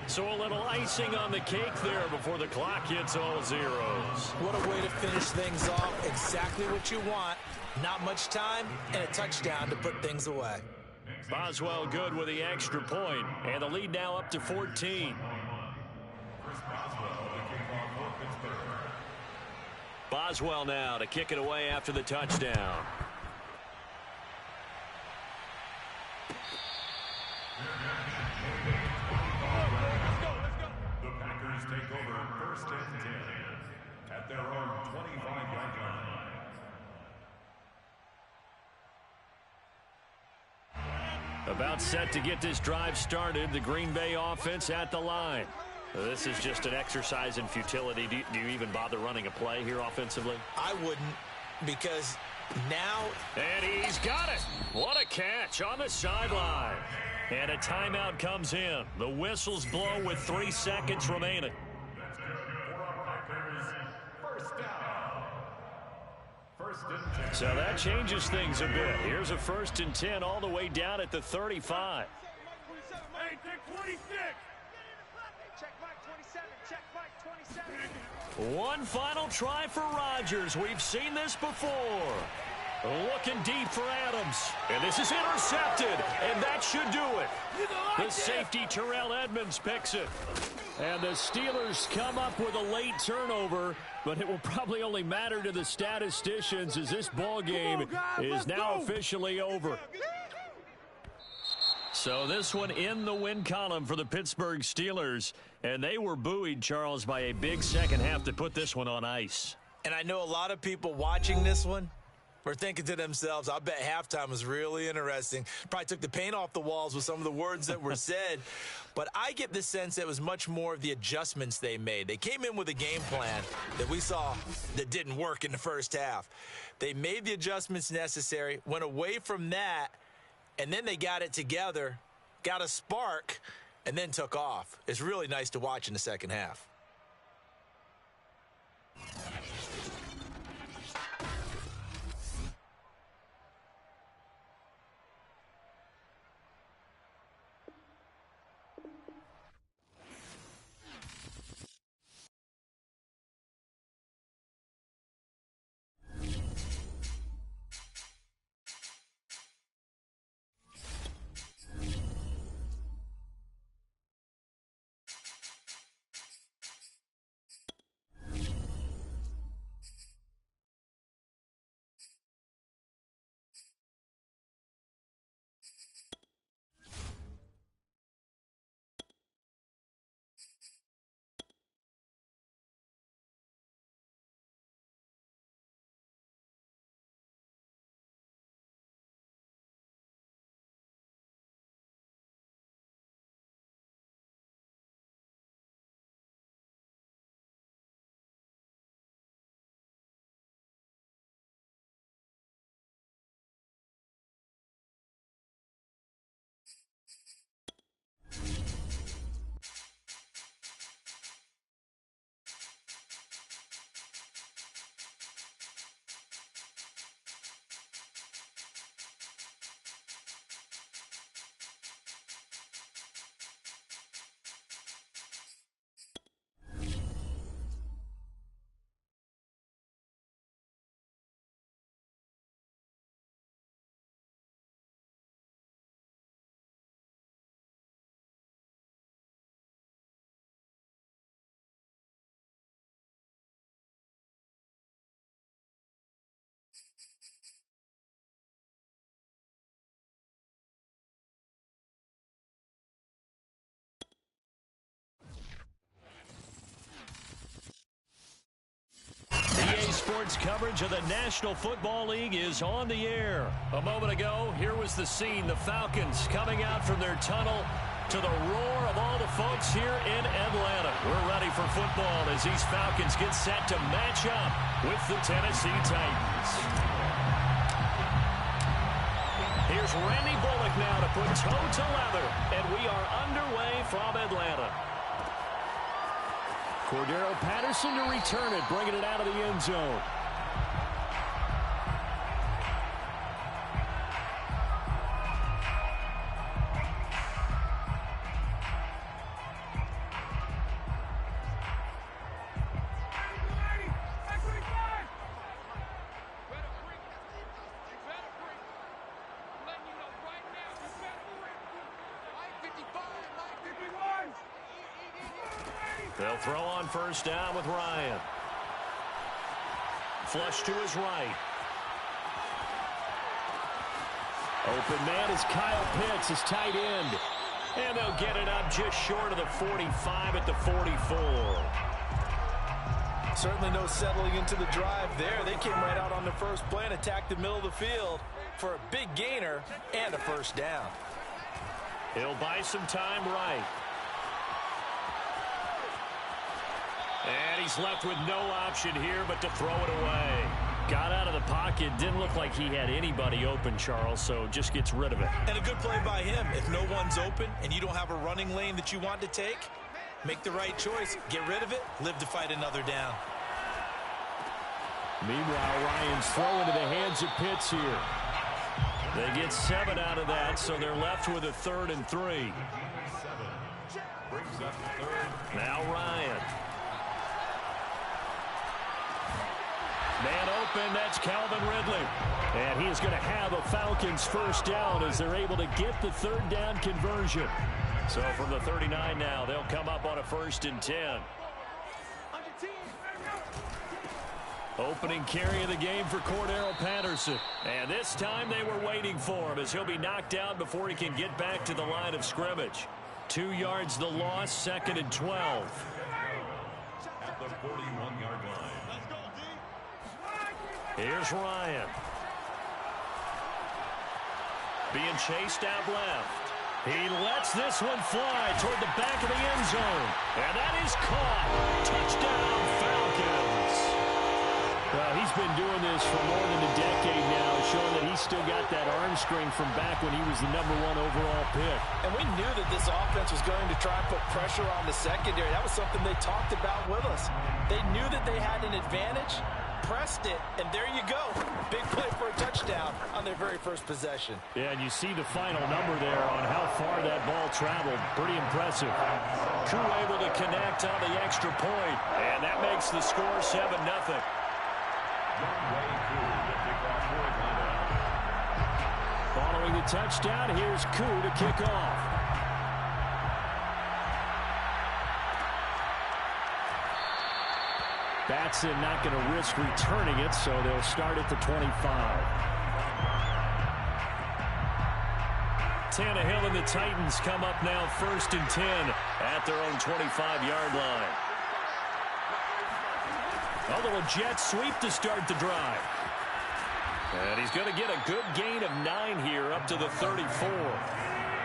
So a little icing on the cake there before the clock hits all zeros. What a way to finish things off. Exactly what you want. Not much time and a touchdown to put things away. Boswell good with the extra point. And the lead now up to 14. Boswell now to kick it away after the touchdown. The Packers take over first and 10 at their own 25-yard line. About set to get this drive started. The Green Bay offense at the line. This is just an exercise in futility. Do you even bother running a play here offensively? I wouldn't, because now... And he's got it. What a catch on the sideline. And a timeout comes in. The whistles blow with 3 seconds remaining. That's good for our Packers. First down. First and 10. So that changes things a bit. Here's a first and 10 all the way down at the 35. Hey, take 26. Check Mike 27. Check Mike 27. One final try for Rodgers. We've seen this before. Looking deep for Adams. And this is intercepted. And that should do it. The safety, Terrell Edmonds, picks it. And the Steelers come up with a late turnover, but it will probably only matter to the statisticians as this ball game is now officially over. So this one in the win column for the Pittsburgh Steelers. And they were buoyed, Charles, by a big second half to put this one on ice. And I know a lot of people watching this one were thinking to themselves, I bet halftime was really interesting. Probably took the paint off the walls with some of the words that were said. But I get the sense that it was much more of the adjustments they made. They came in with a game plan that we saw that didn't work in the first half. They made the adjustments necessary, went away from that, and then they got it together, got a spark, and then took off. It's really nice to watch in the second half. Sports coverage of the National Football League is on the air. A moment ago, here was the scene. The Falcons coming out from their tunnel to the roar of all the folks here in Atlanta. We're ready for football as these Falcons get set to match up with the Tennessee Titans. Here's Randy Bullock now to put toe to leather, and we are underway from Atlanta. Cordero Patterson to return it, bringing it out of the end zone. They'll throw on first down with Ryan. Flush to his right. Open man is Kyle Pitts, his tight end. And they'll get it up just short of the 45 at the 44. Certainly no settling into the drive there. They came right out on the first play and attacked the middle of the field for a big gainer and a first down. He'll buy some time right. And he's left with no option here but to throw it away. Got out of the pocket. Didn't look like he had anybody open, Charles, so just gets rid of it. And a good play by him. If no one's open and you don't have a running lane that you want to take, make the right choice. Get rid of it. Live to fight another down. Meanwhile, Ryan's throw into the hands of Pitts here. They get 7 out of that, so they're left with a 3rd and 3. Now Ryan. Man open, that's Calvin Ridley. And he is going to have a Falcons first down as they're able to get the 3rd down conversion. So from the 39 now, they'll come up on a 1st and 10. Opening carry of the game for Cordero Patterson. And this time they were waiting for him as he'll be knocked out before he can get back to the line of scrimmage. 2 yards the loss, 2nd and 12. At the 41-yard line. Here's Ryan. Being chased out left. He lets this one fly toward the back of the end zone. And that is caught. Touchdown, Falcons. Well, he's been doing this for more than a decade now, showing that he's still got that arm strength from back when he was the #1 overall pick. And we knew that this offense was going to try and put pressure on the secondary. That was something they talked about with us. They knew that they had an advantage, pressed it, and there you go. Big play for a touchdown on their very first possession. Yeah, and you see the final number there on how far that ball traveled. Pretty impressive. Koo able to connect on the extra point, and that makes the score 7-0. Following the touchdown, here's Koo to kick off. Batson not going to risk returning it, so they'll start at the 25. Tannehill and the Titans come up now 1st and 10 at their own 25-yard line. A little jet sweep to start the drive. And he's going to get a good gain of 9 here up to the 34.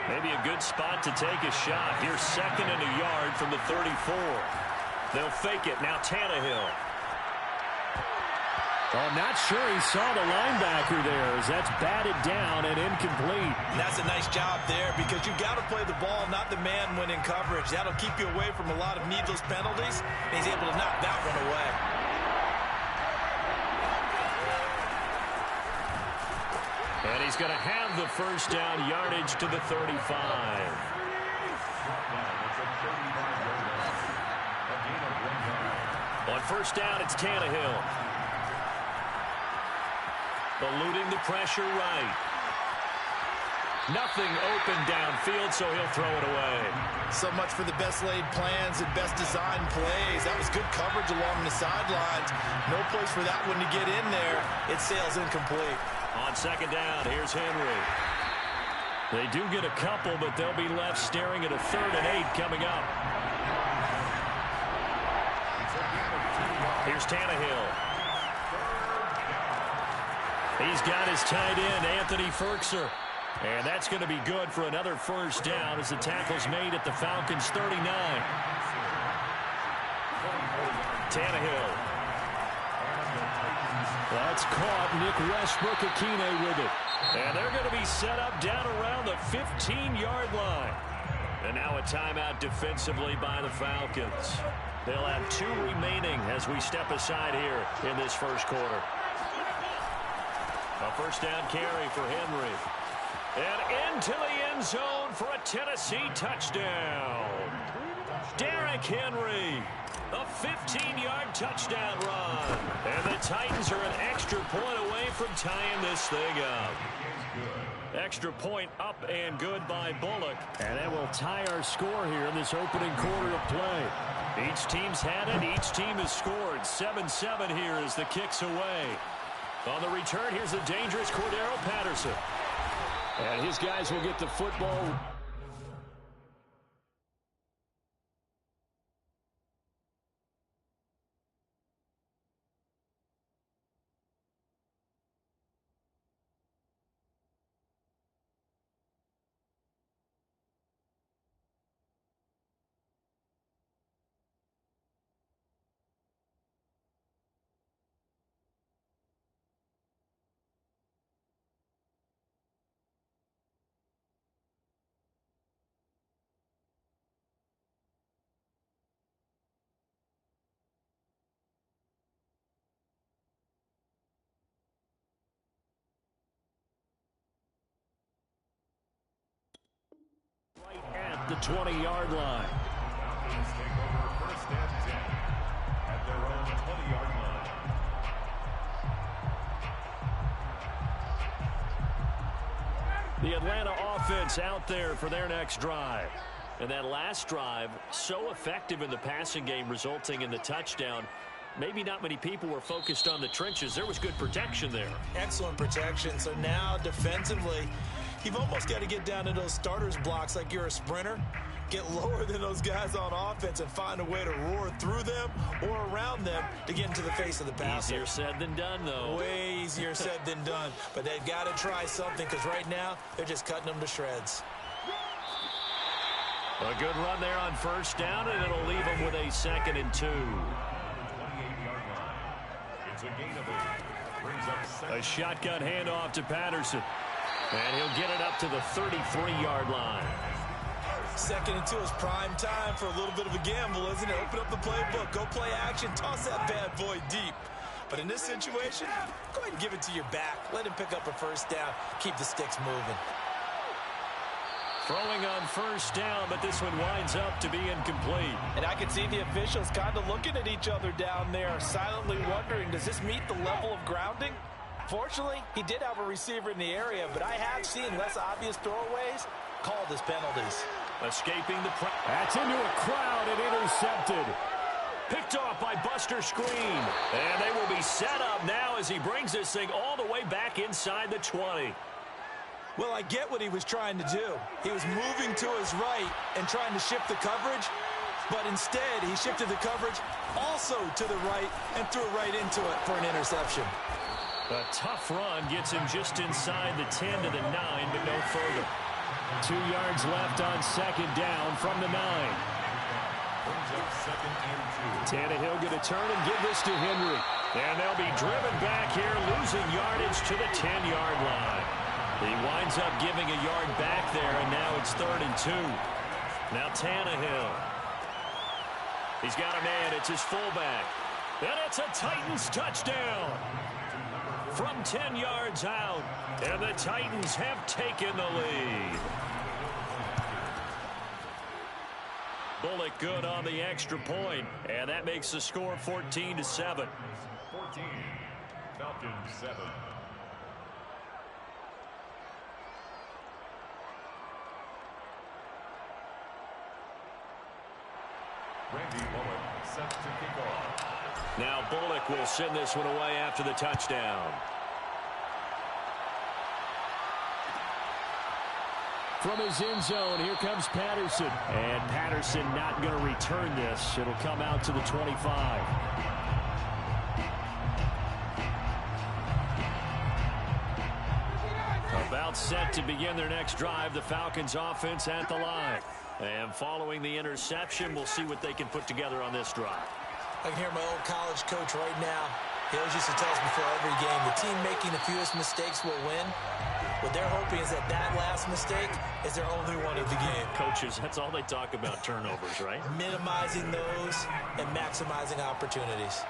Maybe a good spot to take a shot. Here's 2nd and a yard from the 34. They'll fake it. Now Tannehill. Oh, not sure he saw the linebacker there as that's batted down and incomplete. And that's a nice job there because you've got to play the ball, not the man when in coverage. That'll keep you away from a lot of needless penalties. And he's able to knock that one away. And he's going to have the first down yardage to the 35. On first down, it's Tannehill. Eluding the pressure right. Nothing open downfield, so he'll throw it away. So much for the best laid plans and best designed plays. That was good coverage along the sidelines. No place for that one to get in there. It sails incomplete. On 2nd down, here's Henry. They do get a couple, but they'll be left staring at a 3rd and 8 coming up. Here's Tannehill. He's got his tight end, Anthony Ferkser. And that's going to be good for another first down as the tackle's made at the Falcons' 39. Tannehill. That's caught. Nick Westbrook-Akine with it. And they're going to be set up down around the 15-yard line. And now a timeout defensively by the Falcons. They'll have 2 remaining as we step aside here in this first quarter. A first down carry for Henry. And into the end zone for a Tennessee touchdown. Derrick Henry. A 15-yard touchdown run. And the Titans are an extra point away from tying this thing up. Extra point up and good by Bullock. And that will tie our score here in this opening quarter of play. Each team's had it. Each team has scored. 7-7 here as the kick's away. On the return, here's the dangerous Cordero Patterson. And his guys will get the football. At the 20-yard line. Let's take over first and 10 at their own 20-yard line. The Atlanta offense out there for their next drive. And that last drive, so effective in the passing game, resulting in the touchdown. Maybe not many people were focused on the trenches. There was good protection there. Excellent protection. So now defensively, you've almost got to get down to those starters blocks like you're a sprinter. Get lower than those guys on offense and find a way to roar through them or around them to get into the face of the passer. Easier said than done, though. Way easier said than done. But they've got to try something because right now they're just cutting them to shreds. A good run there on first down, and it'll leave them with a 2nd and 2. 28-yard line. It's a gain of 8. Brings up second. A shotgun handoff to Patterson. And he'll get it up to the 33-yard line. 2nd and 2 is prime time for a little bit of a gamble, isn't it? Open up the playbook, go play action, toss that bad boy deep. But in this situation, go ahead and give it to your back. Let him pick up a first down. Keep the sticks moving. Throwing on first down, but this one winds up to be incomplete. And I can see the officials kind of looking at each other down there, silently wondering, does this meet the level of grounding? Fortunately, he did have a receiver in the area, but I have seen less obvious throwaways called as penalties. Escaping the press. That's into a crowd and intercepted. Picked off by Buster Screen. And they will be set up now as he brings this thing all the way back inside the 20. Well, I get what he was trying to do. He was moving to his right and trying to shift the coverage, but instead he shifted the coverage also to the right and threw right into it for an interception. A tough run gets him just inside the 10 to the 9, but no further. 2 yards left on 2nd down from the 9. Brings up 2nd and 2. Tannehill going to turn and give this to Henry. And they'll be driven back here, losing yardage to the 10-yard line. He winds up giving a yard back there, and now it's 3rd and 2. Now Tannehill. He's got a man. It's his fullback. And it's a Titans touchdown from 10 yards out. And the Titans have taken the lead. Bullock good on the extra point, and that makes the score 14-7. 14. Falcons 7. Randy Bullock set to kick off. Now Bullock will send this one away after the touchdown. From his end zone, here comes Patterson. And Patterson not going to return this. It'll come out to the 25. set to begin their next drive. The Falcons offense at the line. And following the interception, we'll see what they can put together on this drive. I can hear my old college coach right now. He always used to tell us before every game, the team making the fewest mistakes will win. What they're hoping is that that last mistake is their only one of the game. Coaches, that's all they talk about, turnovers, right? Minimizing those and maximizing opportunities.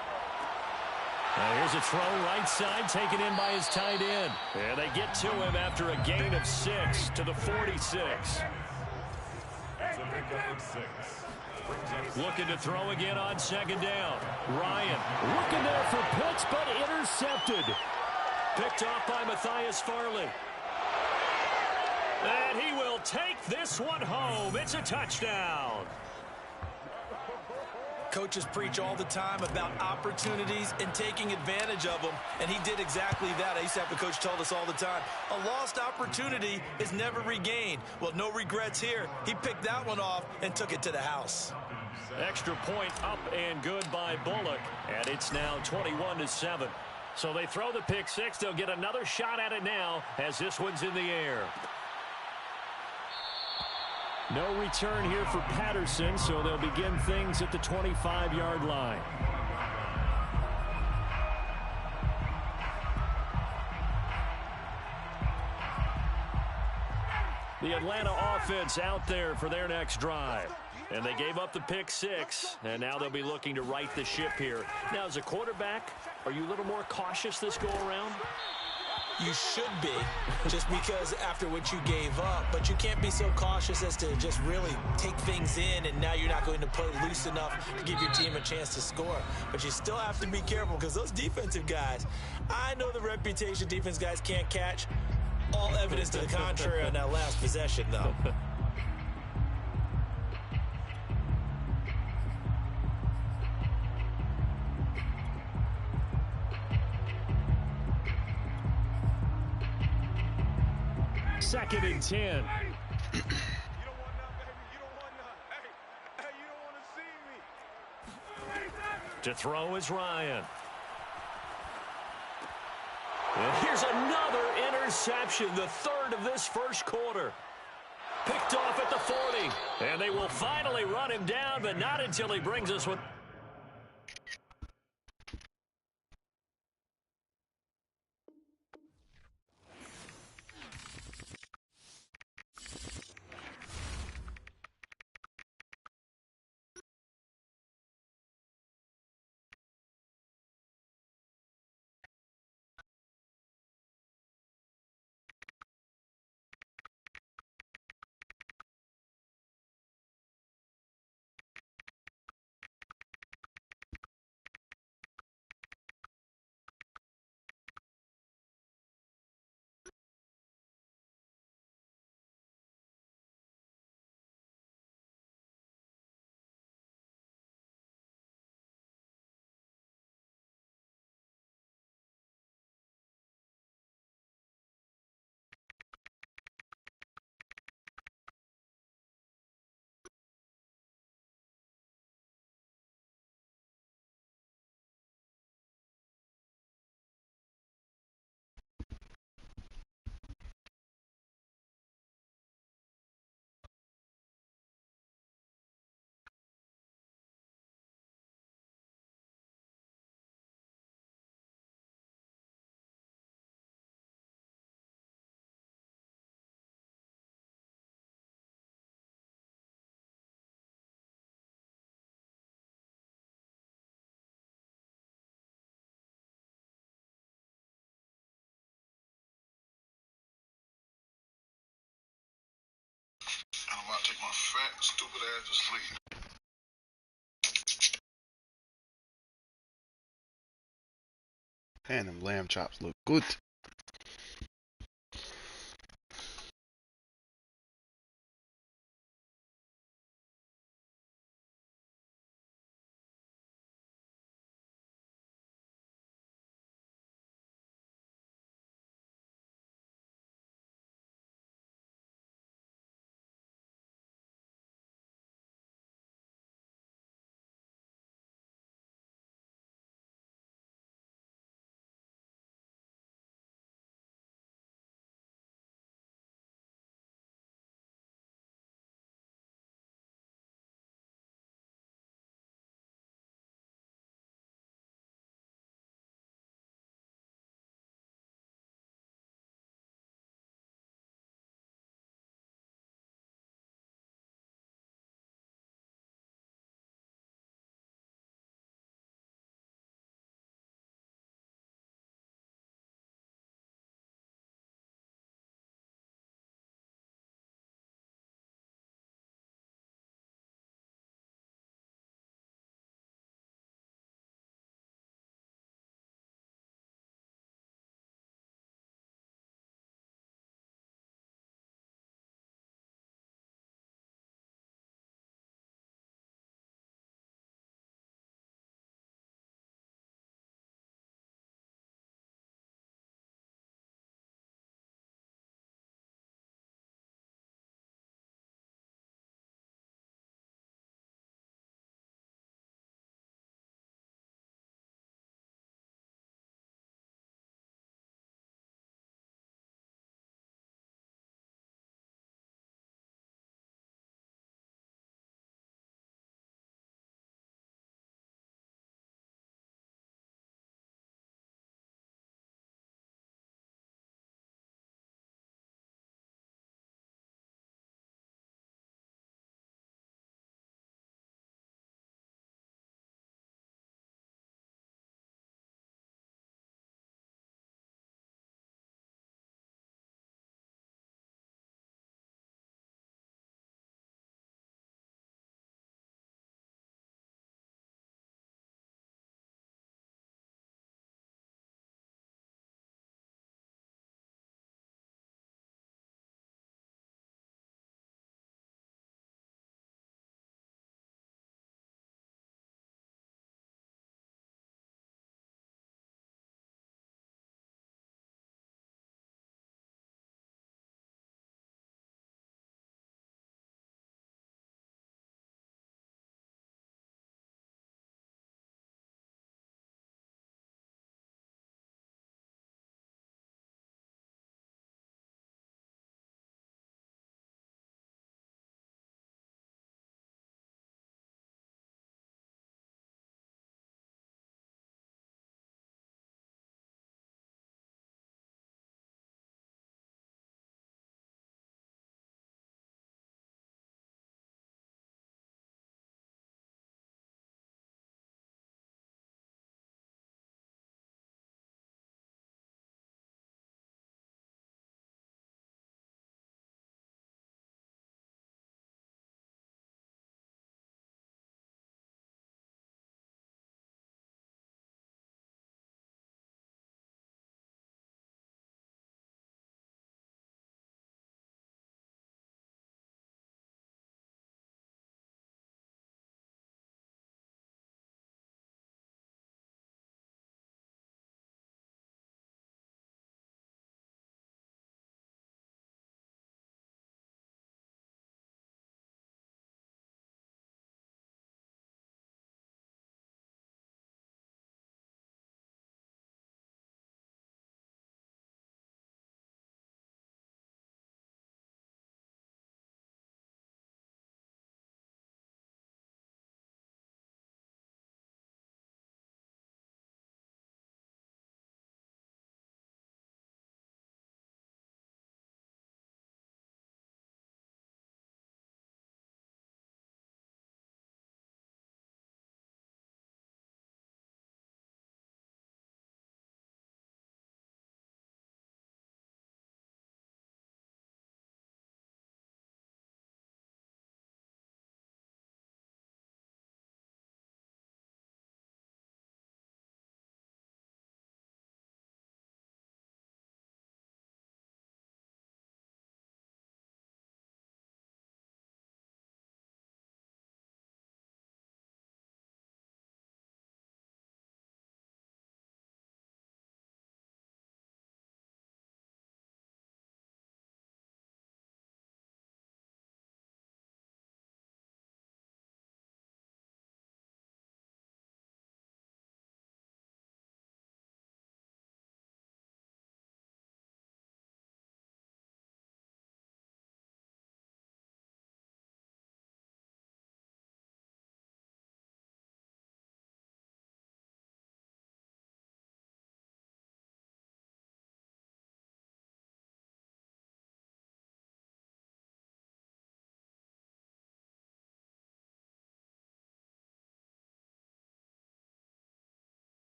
Now here's a throw right side taken in by his tight end. And they get to him after a gain of 6 to the 46. Looking to throw again on second down. Ryan looking there for Pitts, but intercepted. Picked off by Matthias Farley. And he will take this one home. It's a touchdown. Coaches preach all the time about opportunities and taking advantage of them, and he did exactly that. I used to have a coach tell us all the time, a lost opportunity is never regained. Well, no regrets here. He picked that one off and took it to the house. Extra point up and good by Bullock, and it's now 21-7. So they throw the pick six. They'll get another shot at it now as this one's in the air. No return here for Patterson, so they'll begin things at the 25-yard line. The Atlanta offense out there for their next drive. And they gave up the pick six, and now they'll be looking to right the ship here. Now, as a quarterback, are you a little more cautious this go-around? You should be, just because after what you gave up. But you can't be so cautious as to just really take things in, and now you're not going to play loose enough to give your team a chance to score. But you still have to be careful, because those defensive guys, I know the reputation defense guys can't catch. All evidence to the contrary on that last possession, though. Second and 10. You don't want none, baby. You don't want none. Hey, you don't want to see me. To throw is Ryan. And here's another interception, the third of this first quarter. Picked off at the 40. And they will finally run him down, but not until he brings us with... I'm about to take my fat, stupid ass to sleep. Man, them lamb chops look good.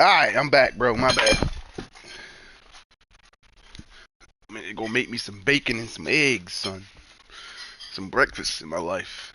Alright, I'm back, bro. My bad. Man, they're gonna make me some bacon and some eggs, son. Some breakfast in my life.